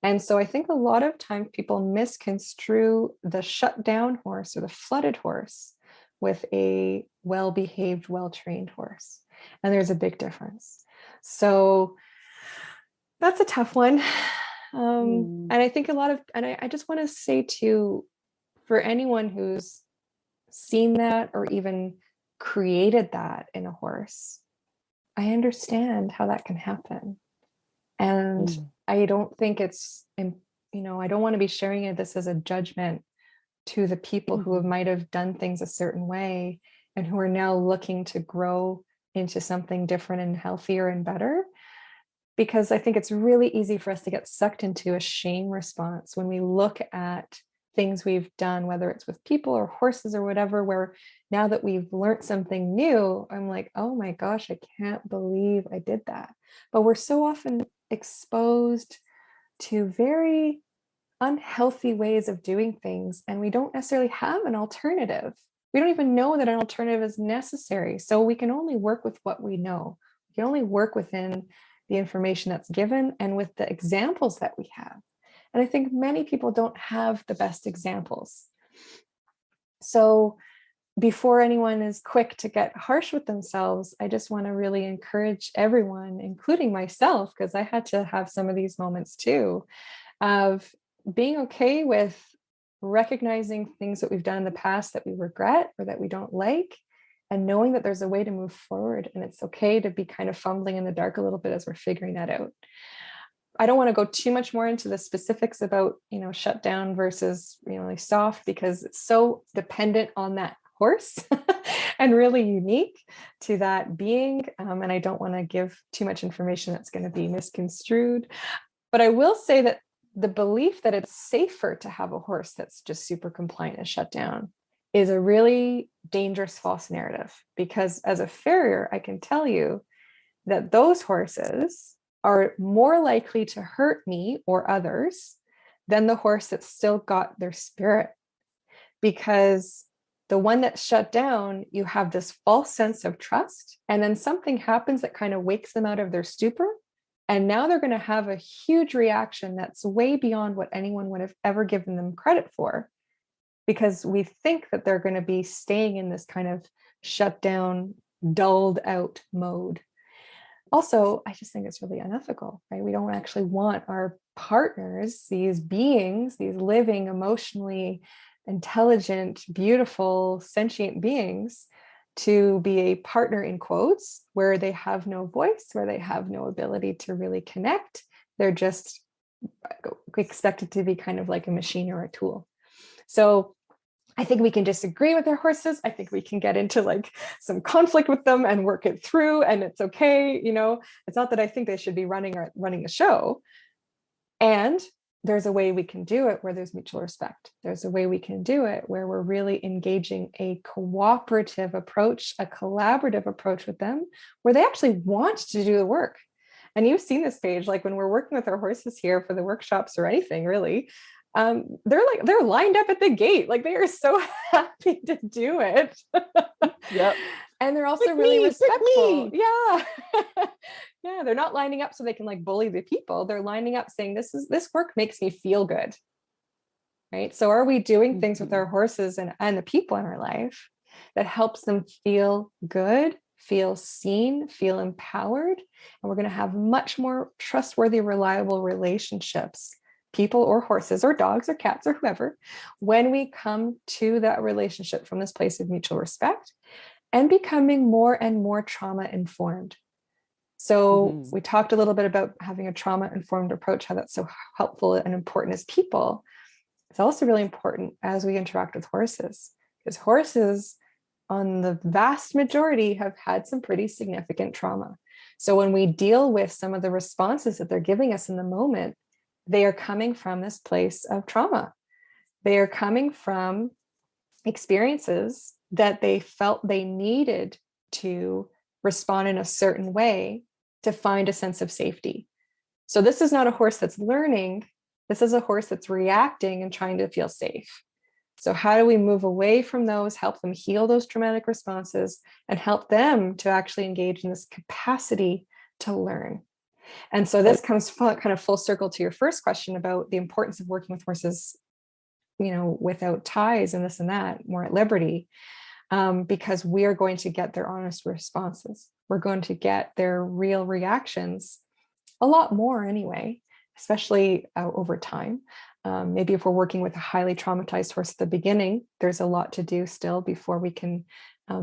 And so I think a lot of times people misconstrue the shut down horse or the flooded horse with a well-behaved, well-trained horse. And there's a big difference. So that's a tough one. And I think I just want to say too, for anyone who's seen that or even created that in a horse, I understand how that can happen. And I don't think it's, I don't want to be sharing this as a judgment to the people who might have done things a certain way and who are now looking to grow into something different and healthier and better. Because I think it's really easy for us to get sucked into a shame response when we look at things we've done, whether it's with people or horses or whatever, where now that we've learned something new, I'm like, oh my gosh, I can't believe I did that. But we're so often exposed to very unhealthy ways of doing things, and we don't necessarily have an alternative. We don't even know that an alternative is necessary. So we can only work with what we know. We can only work within the information that's given and with the examples that we have. And I think many people don't have the best examples. So before anyone is quick to get harsh with themselves, I just want to really encourage everyone, including myself, because I had to have some of these moments too, of being okay with recognizing things that we've done in the past that we regret or that we don't like, and knowing that there's a way to move forward. And it's okay to be kind of fumbling in the dark a little bit as we're figuring that out. I don't want to go too much more into the specifics about, shut down versus, like soft, because it's so dependent on that horse and really unique to that being. And I don't want to give too much information that's going to be misconstrued. But I will say that the belief that it's safer to have a horse that's just super compliant and shut down is a really dangerous false narrative, because as a farrier, I can tell you that those horses are more likely to hurt me or others than the horse that's still got their spirit. Because the one that's shut down, you have this false sense of trust, and then something happens that kind of wakes them out of their stupor. And now they're going to have a huge reaction that's way beyond what anyone would have ever given them credit for, because we think that they're going to be staying in this kind of shut down, dulled out mode. Also, I just think it's really unethical, right? We don't actually want our partners, these beings, these living, emotionally intelligent, beautiful, sentient beings, to be a partner in quotes where they have no voice, where they have no ability to really connect. They're just expected to be kind of like a machine or a tool. So I think we can disagree with our horses. I think we can get into like some conflict with them and work it through, and it's okay. It's not that I think they should be running a show. And there's a way we can do it where there's mutual respect. There's a way we can do it where we're really engaging a cooperative approach, a collaborative approach with them, where they actually want to do the work. And you've seen this page, like when we're working with our horses here for the workshops or anything really, they're lined up at the gate. Like they are so happy to do it. Yep. And they're also really respectful. Yeah. Yeah. They're not lining up so they can like bully the people. They're lining up saying, this work makes me feel good. Right. So are we doing things with our horses and the people in our life that helps them feel good, feel seen, feel empowered? And we're going to have much more trustworthy, reliable relationships, people or horses or dogs or cats or whoever, when we come to that relationship from this place of mutual respect and becoming more and more trauma informed. So we talked a little bit about having a trauma informed approach, how that's so helpful and important as people. It's also really important as we interact with horses, because horses on the vast majority, have had some pretty significant trauma. So when we deal with some of the responses that they're giving us in the moment, they are coming from this place of trauma. They are coming from experiences that they felt they needed to respond in a certain way to find a sense of safety. So this is not a horse that's learning. This is a horse that's reacting and trying to feel safe. So how do we move away from those, help them heal those traumatic responses, and help them to actually engage in this capacity to learn? And so this comes kind of full circle to your first question about the importance of working with horses, without ties and this and that, more at liberty, because we are going to get their honest responses. We're going to get their real reactions a lot more anyway, especially over time. Maybe if we're working with a highly traumatized horse at the beginning, there's a lot to do still before we can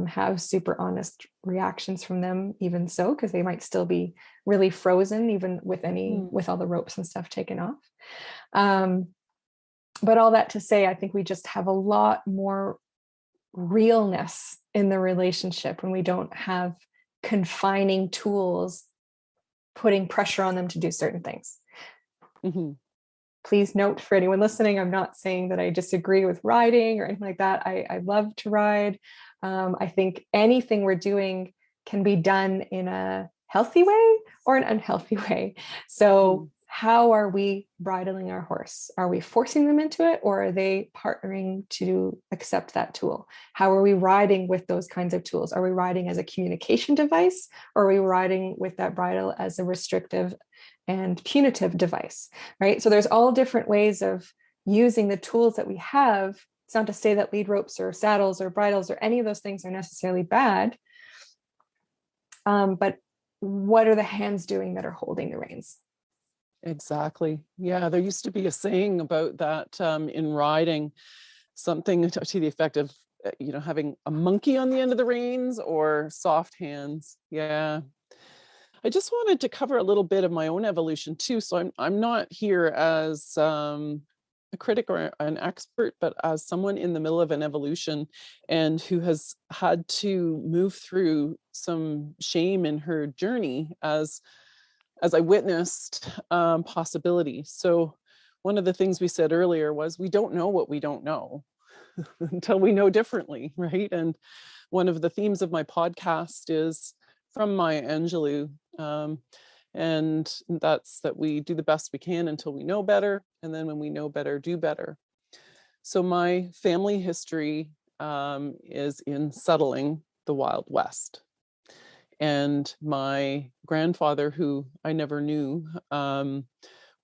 have super honest reactions from them, even so, because they might still be really frozen, even with all the ropes and stuff taken off. But all that to say, I think we just have a lot more realness in the relationship when we don't have confining tools putting pressure on them to do certain things. Mm-hmm. Please note, for anyone listening, I'm not saying that I disagree with riding or anything like that. I love to ride. I think anything we're doing can be done in a healthy way or an unhealthy way. So how are we bridling our horse? Are we forcing them into it, or are they partnering to accept that tool? How are we riding with those kinds of tools? Are we riding as a communication device, or are we riding with that bridle as a restrictive and punitive device, right? So there's all different ways of using the tools that we have. It's not to say that lead ropes or saddles or bridles or any of those things are necessarily bad, but what are the hands doing that are holding the reins? Exactly. Yeah, there used to be a saying about that in riding, something to the effect of, having a monkey on the end of the reins or soft hands. Yeah. I just wanted to cover a little bit of my own evolution too. So I'm not here as a critic or an expert, but as someone in the middle of an evolution and who has had to move through some shame in her journey as I witnessed possibility. So one of the things we said earlier was we don't know what we don't know until we know differently, right? And one of the themes of my podcast is from Maya Angelou, and that's that we do the best we can until we know better, and then when we know better, do better. So my family history is in settling the Wild West. And my grandfather, who I never knew,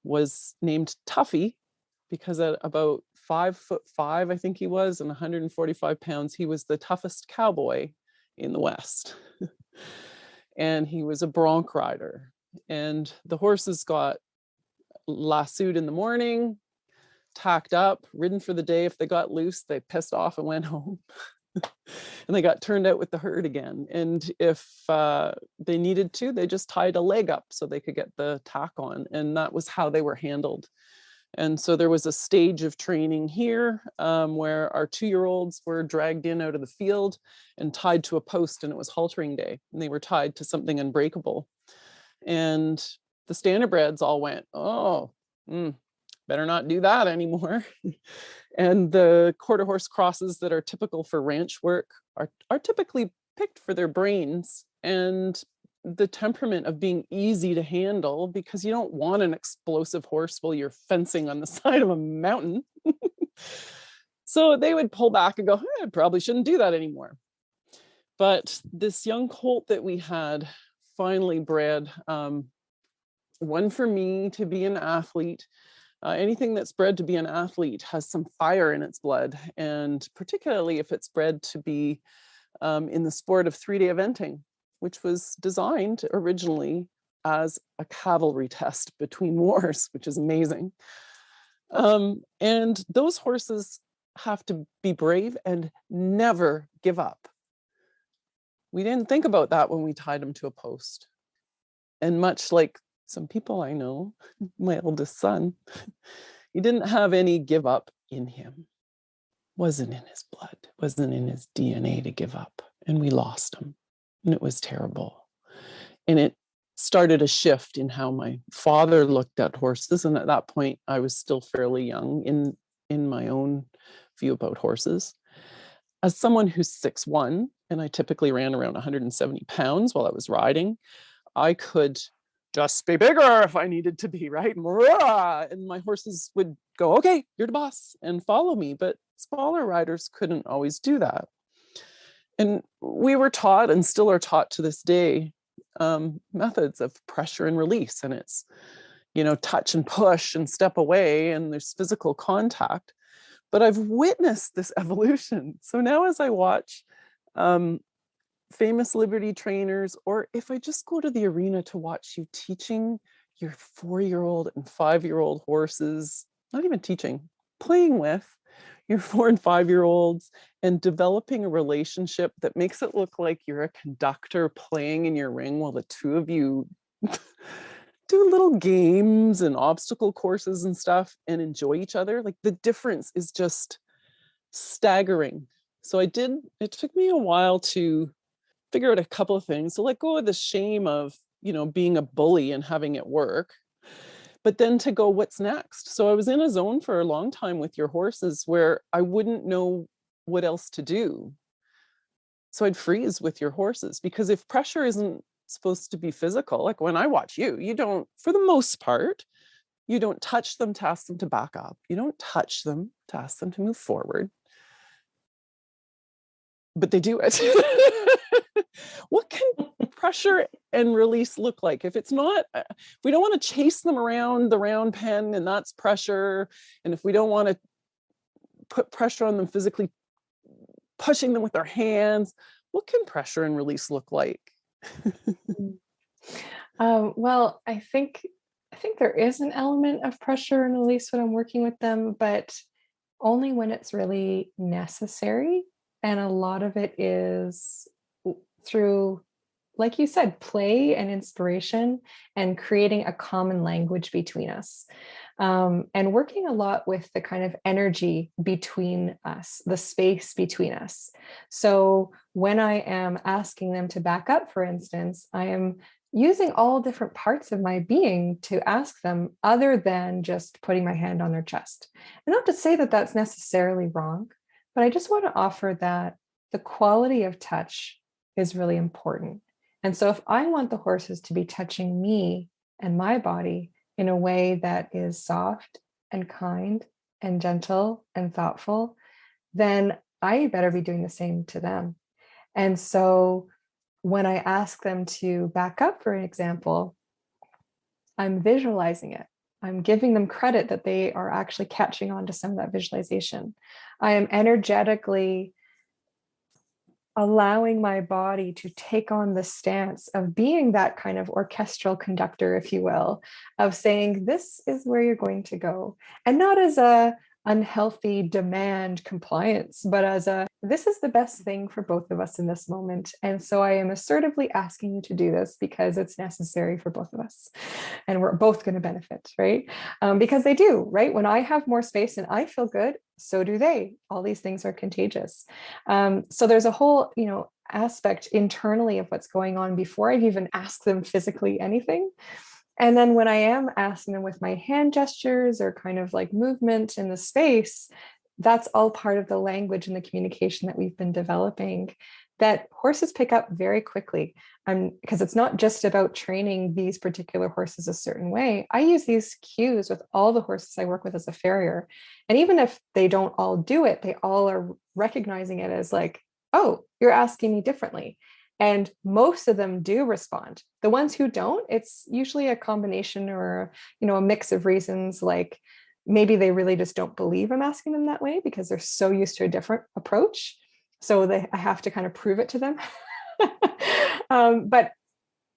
was named Tuffy because at about 5'5", I think he was, and 145 pounds, he was the toughest cowboy in the West. And he was a bronc rider. And the horses got lassoed in the morning, tacked up, ridden for the day. If they got loose, they pissed off and went home. And they got turned out with the herd again. And if they needed to, they just tied a leg up so they could get the tack on. And that was how they were handled. And so there was a stage of training here where our 2-year-olds were dragged in out of the field and tied to a post, and it was haltering day. And they were tied to something unbreakable. And the standardbreds all went, better not do that anymore. And the quarter horse crosses that are typical for ranch work are typically picked for their brains and the temperament of being easy to handle, because you don't want an explosive horse while you're fencing on the side of a mountain. So they would pull back and go, I probably shouldn't do that anymore. But this young colt that we had finally bred, one for me to be an athlete. Anything that's bred to be an athlete has some fire in its blood, and particularly if it's bred to be in the sport of 3-day eventing, which was designed originally as a cavalry test between wars, which is amazing. And those horses have to be brave and never give up. We didn't think about that when we tied them to a post. And much like some people I know, my oldest son, he didn't have any give up in him. wasn't in his blood, wasn't in his DNA to give up. And we lost him. And it was terrible. And it started a shift in how my father looked at horses. And at that point, I was still fairly young in my own view about horses. As someone who's 6'1", and I typically ran around 170 pounds while I was riding, I could just be bigger if I needed to be, right? And my horses would go, okay, you're the boss, and follow me. But smaller riders couldn't always do that. And we were taught, and still are taught to this day, methods of pressure and release. And it's, touch and push and step away, and there's physical contact. But I've witnessed this evolution. So now as I watch famous Liberty trainers, or if I just go to the arena to watch you teaching your 4-year-old and 5-year-old horses, not even teaching, playing with your 4 and 5-year-olds and developing a relationship that makes it look like you're a conductor playing in your ring while the two of you do little games and obstacle courses and stuff and enjoy each other. Like, the difference is just staggering. So it took me a while to figure out a couple of things. So let go of the shame of, being a bully and having it work, but then to go, what's next? So I was in a zone for a long time with your horses where I wouldn't know what else to do. So I'd freeze with your horses, because if pressure isn't supposed to be physical, like when I watch you don't, for the most part, you don't touch them to ask them to back up. You don't touch them to ask them to move forward. But they do it. What can pressure and release look like? If it's not, we don't want to chase them around the round pen, and that's pressure. And if we don't want to put pressure on them physically, pushing them with our hands, what can pressure and release look like? Well, I think there is an element of pressure and release when I'm working with them, but only when it's really necessary. And a lot of it is through, like you said, play and inspiration and creating a common language between us. And working a lot with the kind of energy between us, the space between us. So when I am asking them to back up, for instance, I am using all different parts of my being to ask them, other than just putting my hand on their chest. And not to say that that's necessarily wrong, but I just want to offer that the quality of touch is really important. And so if I want the horses to be touching me and my body in a way that is soft and kind and gentle and thoughtful, then I better be doing the same to them. And so when I ask them to back up, for an example, I'm visualizing it. I'm giving them credit that they are actually catching on to some of that visualization. I am energetically allowing my body to take on the stance of being that kind of orchestral conductor, if you will, of saying, this is where you're going to go. And not as a unhealthy demand compliance, but as this is the best thing for both of us in this moment. And so I am assertively asking you to do this because it's necessary for both of us. And we're both going to benefit, right? Because they do, right? When I have more space and I feel good, so do they. All these things are contagious. So there's a whole, aspect internally of what's going on before I've even asked them physically anything. And then when I am asking them with my hand gestures or kind of like movement in the space, that's all part of the language and the communication that we've been developing that horses pick up very quickly. Because it's not just about training these particular horses a certain way. I use these cues with all the horses I work with as a farrier. And even if they don't all do it, they all are recognizing it as like, oh, you're asking me differently. And most of them do respond. The ones who don't, it's usually a combination or, a mix of reasons, like maybe they really just don't believe I'm asking them that way because they're so used to a different approach. So I have to kind of prove it to them. But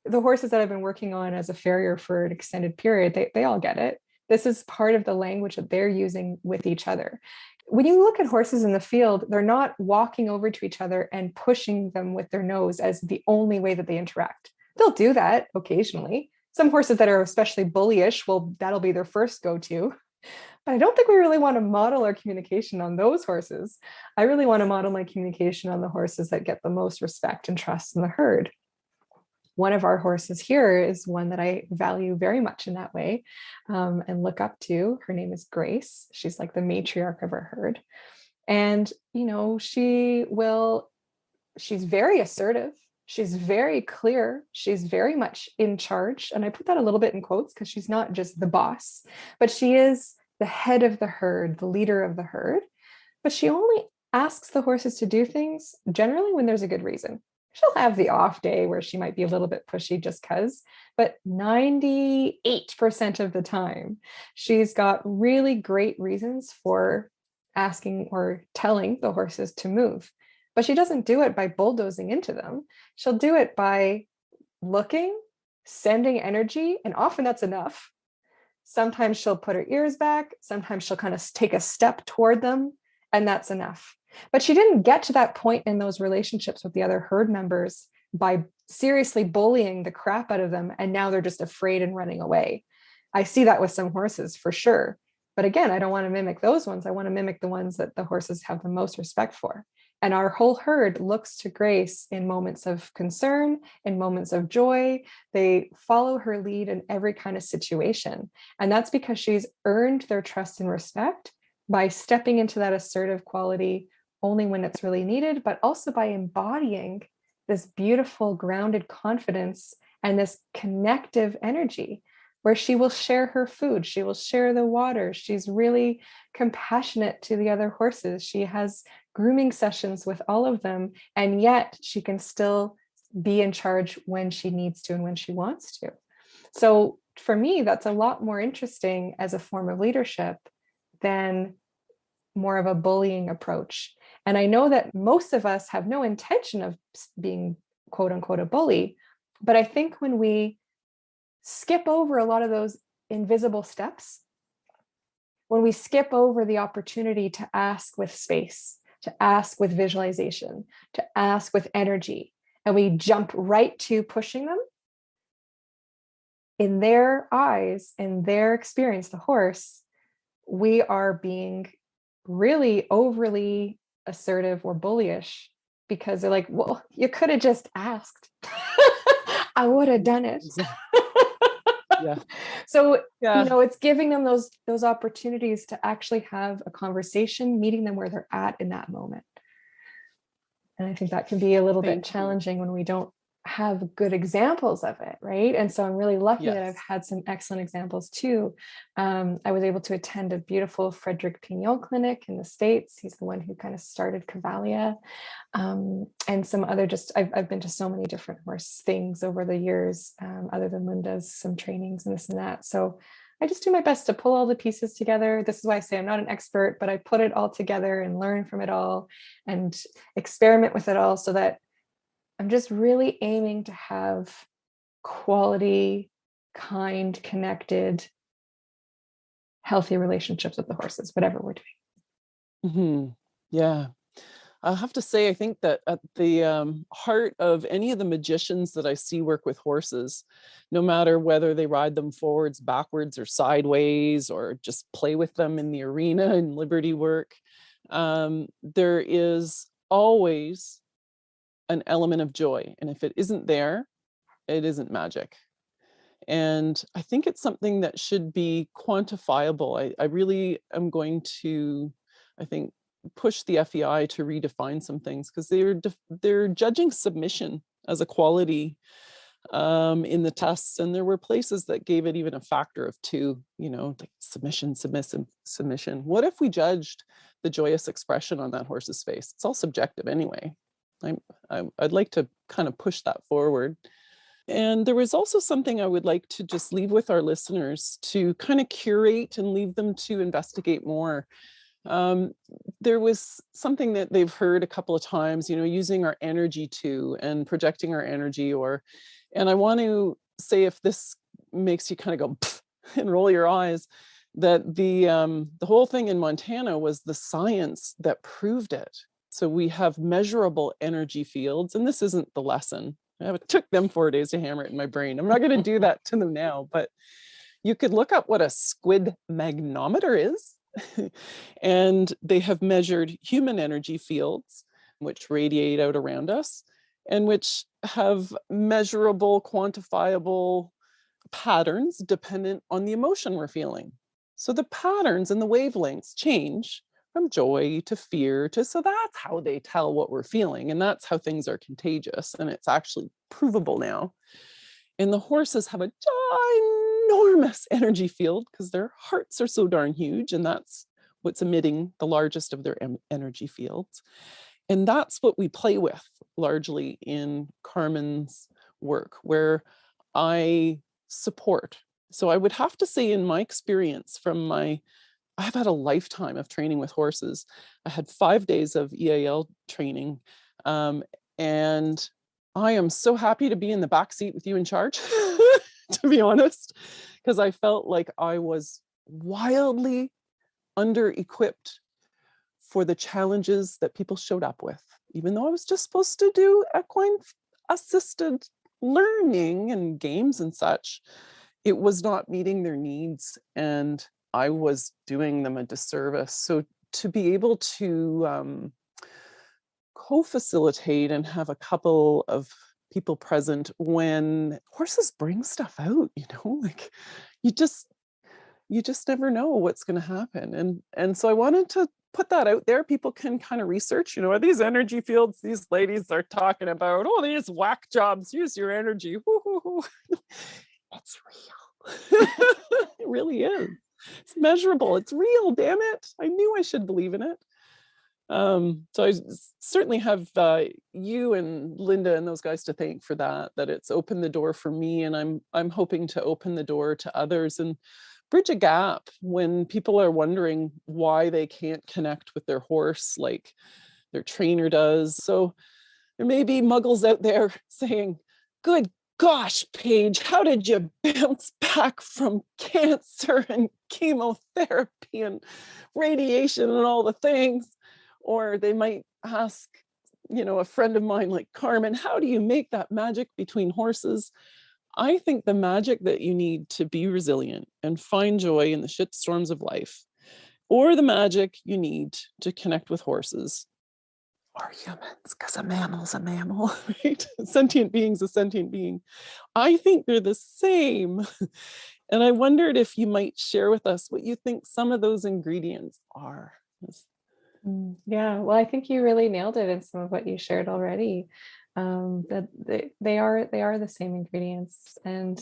the horses that I've been working on as a farrier for an extended period, they all get it. This is part of the language that they're using with each other. When you look at horses in the field, they're not walking over to each other and pushing them with their nose as the only way that they interact. They'll do that occasionally. Some horses that are especially bullyish, that'll be their first go-to. But I don't think we really want to model our communication on those horses. I really want to model my communication on the horses that get the most respect and trust in the herd. One of our horses here is one that I value very much in that way, and look up to. Her name is Grace. She's like the matriarch of our herd. And, she's very assertive. She's very clear. She's very much in charge. And I put that a little bit in quotes because she's not just the boss, but she is the head of the herd, the leader of the herd. But she only asks the horses to do things generally when there's a good reason. She'll have the off day where she might be a little bit pushy just because, but 98% of the time, she's got really great reasons for asking or telling the horses to move. But she doesn't do it by bulldozing into them. She'll do it by looking, sending energy, and often that's enough. Sometimes she'll put her ears back. Sometimes she'll kind of take a step toward them, and that's enough. But she didn't get to that point in those relationships with the other herd members by seriously bullying the crap out of them, and now they're just afraid and running away. I see that with some horses for sure. But again, I don't want to mimic those ones. I want to mimic the ones that the horses have the most respect for. And our whole herd looks to Grace in moments of concern, in moments of joy. They follow her lead in every kind of situation. And that's because she's earned their trust and respect by stepping into that assertive quality only when it's really needed, but also by embodying this beautiful, grounded confidence and this connective energy where she will share her food. She will share the water. She's really compassionate to the other horses. She has grooming sessions with all of them, and yet she can still be in charge when she needs to and when she wants to. So for me, that's a lot more interesting as a form of leadership than more of a bullying approach. And I know that most of us have no intention of being quote unquote a bully, but I think when we skip over a lot of those invisible steps, when we skip over the opportunity to ask with space, to ask with visualization, to ask with energy, and we jump right to pushing them, in their eyes, in their experience, the horse, we are being really overly assertive or bullyish because they're like, well, you could have just asked. I would have done it. Yeah. So, it's giving them those opportunities to actually have a conversation, meeting them where they're at in that moment. And I think that can be a little bit challenging when we don't have good examples of it, right? And so I'm really lucky that I've had some excellent examples too. I was able to attend a beautiful Frederick Pignol clinic in the States. He's the one who kind of started Cavalia, and some other I've been to so many different horse things over the years, other than Linda's, some trainings and this and that. So I just do my best to pull all the pieces together. This is why I say I'm not an expert, but I put it all together and learn from it all and experiment with it all so that I'm just really aiming to have quality, kind, connected, healthy relationships with the horses, whatever we're doing. Mm-hmm. Yeah. I'll have to say, I think that at the heart of any of the magicians that I see work with horses, no matter whether they ride them forwards, backwards, or sideways, or just play with them in the arena and liberty work, there is always an element of joy. And if it isn't there, it isn't magic. And I think it's something that should be quantifiable. I really am going to, I think, push the FEI to redefine some things, because they're judging submission as a quality in the tests. And there were places that gave it even a factor of 2, like submission, submissive, submission. What if we judged the joyous expression on that horse's face? It's all subjective anyway. I'd like to kind of push that forward. And there was also something I would like to just leave with our listeners to kind of curate and leave them to investigate more. There was something that they've heard a couple of times, using our energy and projecting our energy, and I want to say, if this makes you kind of go and roll your eyes, that the whole thing in Montana was the science that proved it. So we have measurable energy fields, and this isn't the lesson. It took them 4 days to hammer it in my brain. I'm not going to do that to them now, but You could look up what a squid magnometer is. And they have measured human energy fields, which radiate out around us, and which have measurable, quantifiable patterns dependent on the emotion we're feeling. So the patterns and the wavelengths change from joy to fear to, so that's how they tell what we're feeling. And that's how things are contagious. And it's actually provable now. And the horses have a ginormous energy field because their hearts are so darn huge. And that's what's emitting the largest of their energy fields. And that's what we play with largely in Carmen's work, where I support. So I would have to say, in my experience I've had a lifetime of training with horses. I had 5 days of EAL training. And I am so happy to be in the back seat with you in charge, to be honest, because I felt like I was wildly under-equipped for the challenges that people showed up with, even though I was just supposed to do equine assisted learning and games and such. It was not meeting their needs, and I was doing them a disservice. So to be able to co-facilitate and have a couple of people present when horses bring stuff out, like you just never know what's going to happen. And so I wanted to put that out there. People can kind of research, are these energy fields these ladies are talking about? Oh, these whack jobs, use your energy. It's real. It really is. It's measurable. It's real, damn it. I knew I should believe in it. So I certainly have you and Linda and those guys to thank for that it's opened the door for me, and I'm hoping to open the door to others and bridge a gap when people are wondering why they can't connect with their horse like their trainer does. So there may be muggles out there saying, good gosh, Paige, how did you bounce back from cancer and chemotherapy and radiation and all the things? Or they might ask, a friend of mine like Carmen, how do you make that magic between horses? I think the magic that you need to be resilient and find joy in the shitstorms of life, or the magic you need to connect with horses, or humans, because a mammal's a mammal, right? A sentient being's a sentient being. I think they're the same. And I wondered if you might share with us what you think some of those ingredients are. Yeah, well, I think you really nailed it in some of what you shared already. That they are the same ingredients, and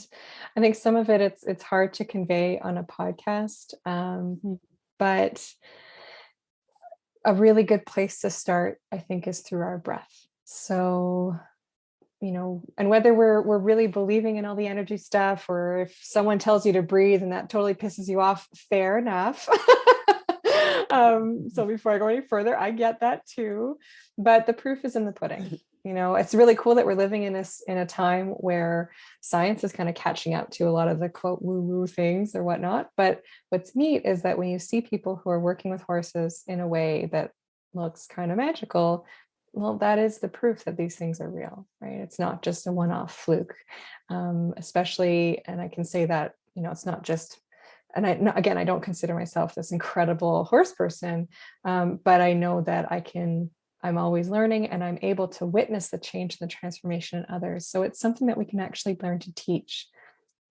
I think some of it it's hard to convey on a podcast, but a really good place to start, I think, is through our breath. So, and whether we're really believing in all the energy stuff, or if someone tells you to breathe and that totally pisses you off, fair enough. So before I go any further, I get that too, but the proof is in the pudding. It's really cool that we're living in a time where science is kind of catching up to a lot of the quote woo-woo things or whatnot. But what's neat is that when you see people who are working with horses in a way that looks kind of magical, well, that is the proof that these things are real, right? It's not just a one-off fluke, especially, and I can say that, it's not just. And I don't consider myself this incredible horse person, but I know that I'm always learning, and I'm able to witness the change and the transformation in others. So it's something that we can actually learn to teach,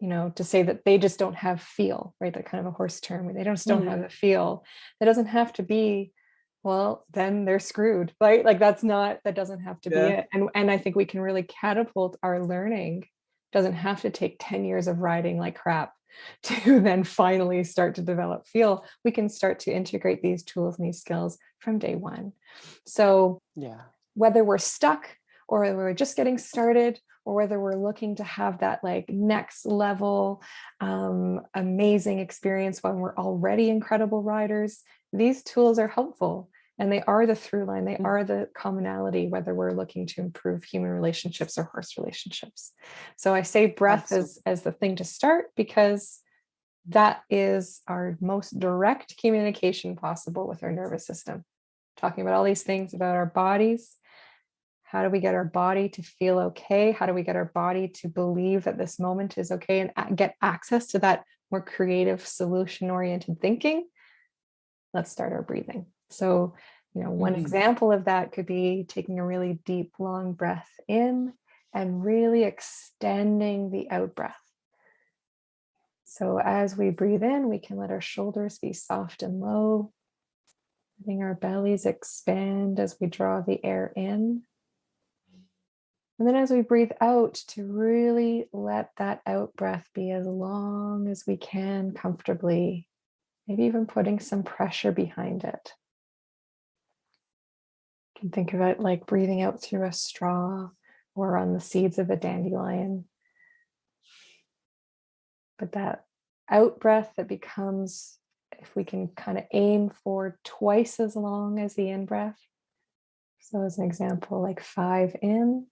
to say that they just don't have feel, right? That kind of a horse term where they just don't have the feel. That doesn't have to be, well, then they're screwed, right? Like that doesn't have to be it. And I think we can really catapult our learning. It doesn't have to take 10 years of riding like crap to then finally start to develop feel. We can start to integrate these tools and these skills from day one. So whether we're stuck, or we're just getting started, or whether we're looking to have that like next level amazing experience when we're already incredible riders, these tools are helpful. And they are the through line. They are the commonality, whether we're looking to improve human relationships or horse relationships. So I say breath as the thing to start, because that is our most direct communication possible with our nervous system. Talking about all these things about our bodies. How do we get our body to feel okay? How do we get our body to believe that this moment is okay and get access to that more creative, solution-oriented thinking, let's start our breathing. So, one example of that could be taking a really deep, long breath in and really extending the out breath. So as we breathe in, we can let our shoulders be soft and low, letting our bellies expand as we draw the air in. And then as we breathe out, to really let that out breath be as long as we can comfortably, maybe even putting some pressure behind it. You can think of it like breathing out through a straw or on the seeds of a dandelion. But that out breath that becomes, if we can kind of aim for twice as long as the in breath. So as an example, like 5 in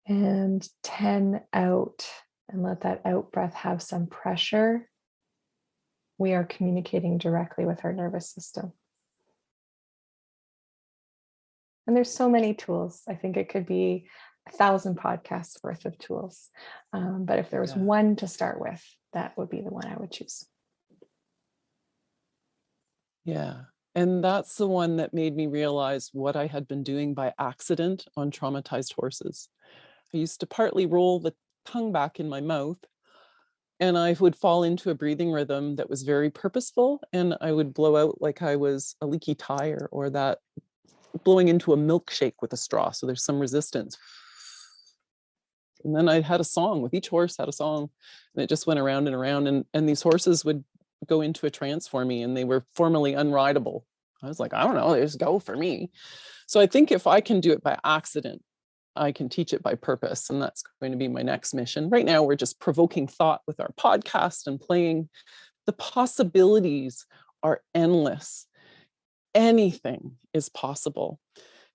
and 10 out, and let that out breath have some pressure. We are communicating directly with our nervous system. And there's so many tools. I think it could be 1,000 podcasts worth of tools. But if there was one to start with, that would be the one I would choose. Yeah. And that's the one that made me realize what I had been doing by accident on traumatized horses. I used to partly roll the tongue back in my mouth, and I would fall into a breathing rhythm that was very purposeful, and I would blow out like I was a leaky tire, or that blowing into a milkshake with a straw. So there's some resistance. And then I had a song with each horse, had a song, and it just went around and around. And these horses would go into a trance for me, and they were formerly unrideable. I was like, I don't know, just go for me. So I think if I can do it by accident, I can teach it by purpose. And that's going to be my next mission. Right now, we're just provoking thought with our podcast and playing. The possibilities are endless. Anything is possible.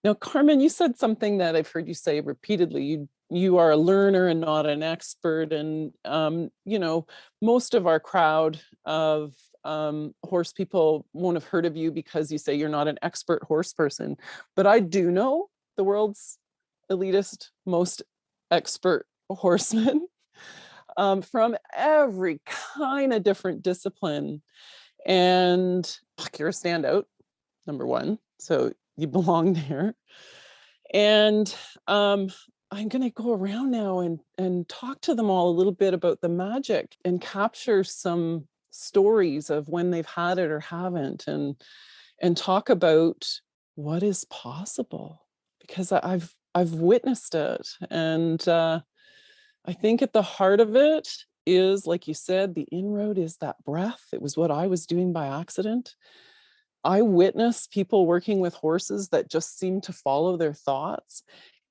Now, Carmen, you said something that I've heard you say repeatedly. You are a learner and not an expert. And, most of our crowd of horse people won't have heard of you because you say you're not an expert horse person. But I do know the world's elitist, most expert horsemen from every kind of different discipline. And you're a standout, number one. So you belong there. And I'm going to go around now and talk to them all a little bit about the magic and capture some stories of when they've had it or haven't, and talk about what is possible, because I've witnessed it. And I think at the heart of it is, like you said, the inroad is that breath. It was what I was doing by accident. I witnessed people working with horses that just seemed to follow their thoughts.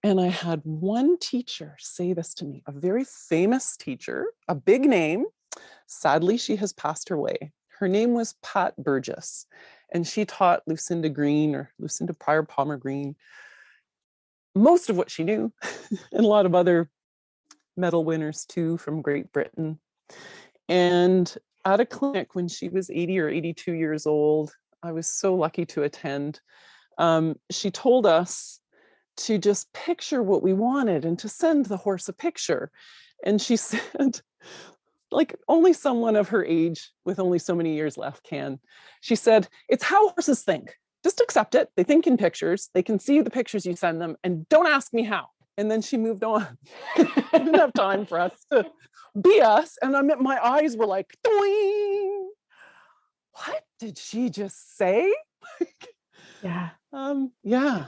And I had one teacher say this to me, a very famous teacher, a big name. Sadly, she has passed away. Her name was Pat Burgess, and she taught Lucinda Green, or Lucinda Pryor Palmer Green, most of what she knew, and a lot of other medal winners too from Great Britain. And at a clinic when she was 80 or 82 years old, I was so lucky to attend. She told us to just picture what we wanted and to send the horse a picture. And she said, like only someone of her age with only so many years left can. She said, it's how horses think. Just accept it. They think in pictures. They can see the pictures you send them, and don't ask me how. And then she moved on. I didn't have time for us to be us. And my eyes were like, doing. What did she just say? Yeah. Yeah.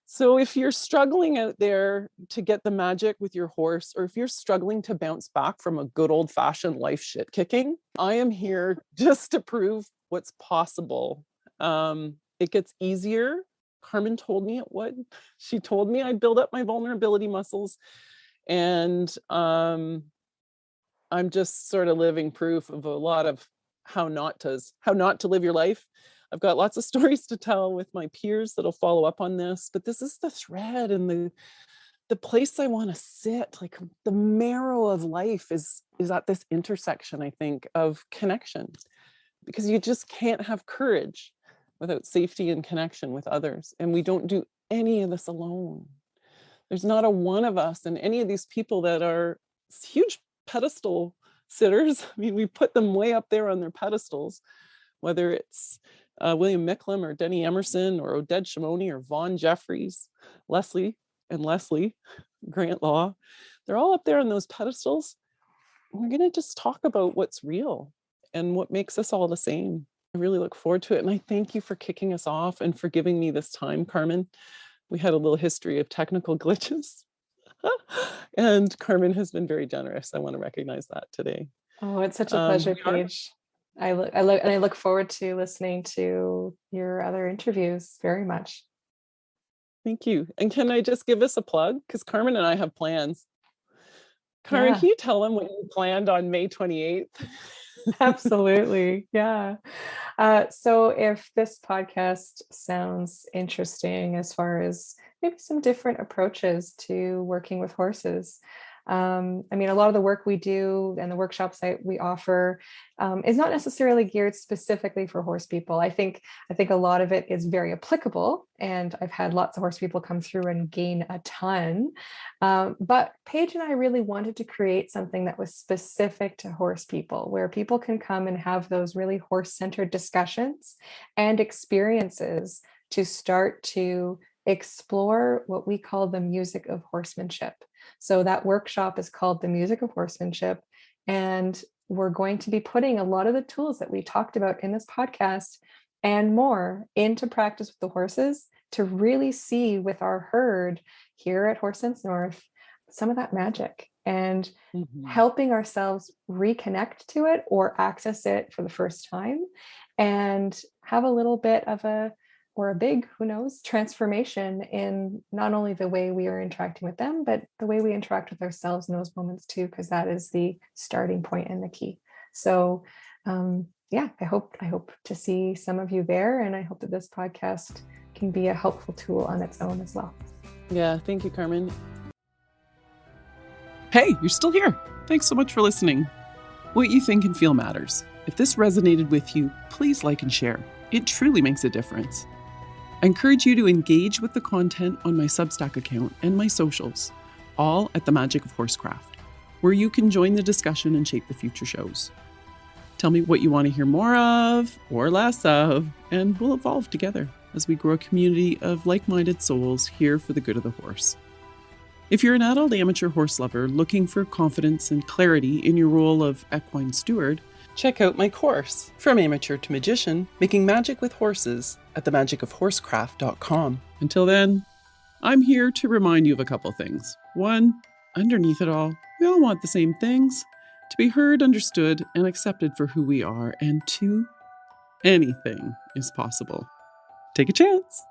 So if you're struggling out there to get the magic with your horse, or if you're struggling to bounce back from a good old-fashioned life shit kicking, I am here just to prove what's possible. It gets easier. Carmen told me it would. She told me I'd build up my vulnerability muscles. And I'm just sort of living proof of a lot of how not to live your life. I've got lots of stories to tell with my peers that'll follow up on this, but this is the thread and the place I want to sit. Like the marrow of life is at this intersection, I think, of connection, because you just can't have courage without safety and connection with others. And we don't do any of this alone. There's not a one of us, and any of these people that are huge pedestal sitters. I mean, we put them way up there on their pedestals, whether it's William Micklem or Denny Emerson or Oded Shimoni or Vaughn Jeffries, Leslie and Leslie, Grant Law. They're all up there on those pedestals. We're going to just talk about what's real and what makes us all the same. I really look forward to it. And I thank you for kicking us off and for giving me this time, Carmen. We had a little history of technical glitches. And Carmen has been very generous. I want to recognize that today. Oh, it's such a pleasure, Paige. I look forward to listening to your other interviews very much. Thank you. And can I just give us a plug? Because Carmen and I have plans. Carmen, Can you tell them what you planned on May 28th? Absolutely. Yeah. So if this podcast sounds interesting as far as maybe some different approaches to working with horses, I mean, a lot of the work we do and the workshops that we offer is not necessarily geared specifically for horse people. I think a lot of it is very applicable, and I've had lots of horse people come through and gain a ton. But Paige and I really wanted to create something that was specific to horse people, where people can come and have those really horse-centered discussions and experiences to start to explore what we call the music of horsemanship. So that workshop is called The Music of Horsemanship. And we're going to be putting a lot of the tools that we talked about in this podcast and more into practice with the horses to really see with our herd here at Horse Sense North some of that magic and helping ourselves reconnect to it or access it for the first time and have a little bit of a big, who knows, transformation in not only the way we are interacting with them, but the way we interact with ourselves in those moments too, because that is the starting point and the key. So I hope to see some of you there, and I hope that this podcast can be a helpful tool on its own as well. Yeah, thank you, Carmen. Hey, you're still here. Thanks so much for listening. What you think and feel matters. If this resonated with you, please like and share. It truly makes a difference. I encourage you to engage with the content on my Substack account and my socials, all at The Magic of Horsecraft, where you can join the discussion and shape the future shows. Tell me what you want to hear more of or less of, and we'll evolve together as we grow a community of like-minded souls here for the good of the horse. If you're an adult amateur horse lover looking for confidence and clarity in your role of equine steward, check out my course, From Amateur to Magician, Making Magic with Horses, at themagicofhorsecraft.com. Until then, I'm here to remind you of a couple things. One, underneath it all, we all want the same things, to be heard, understood, and accepted for who we are. And two, anything is possible. Take a chance.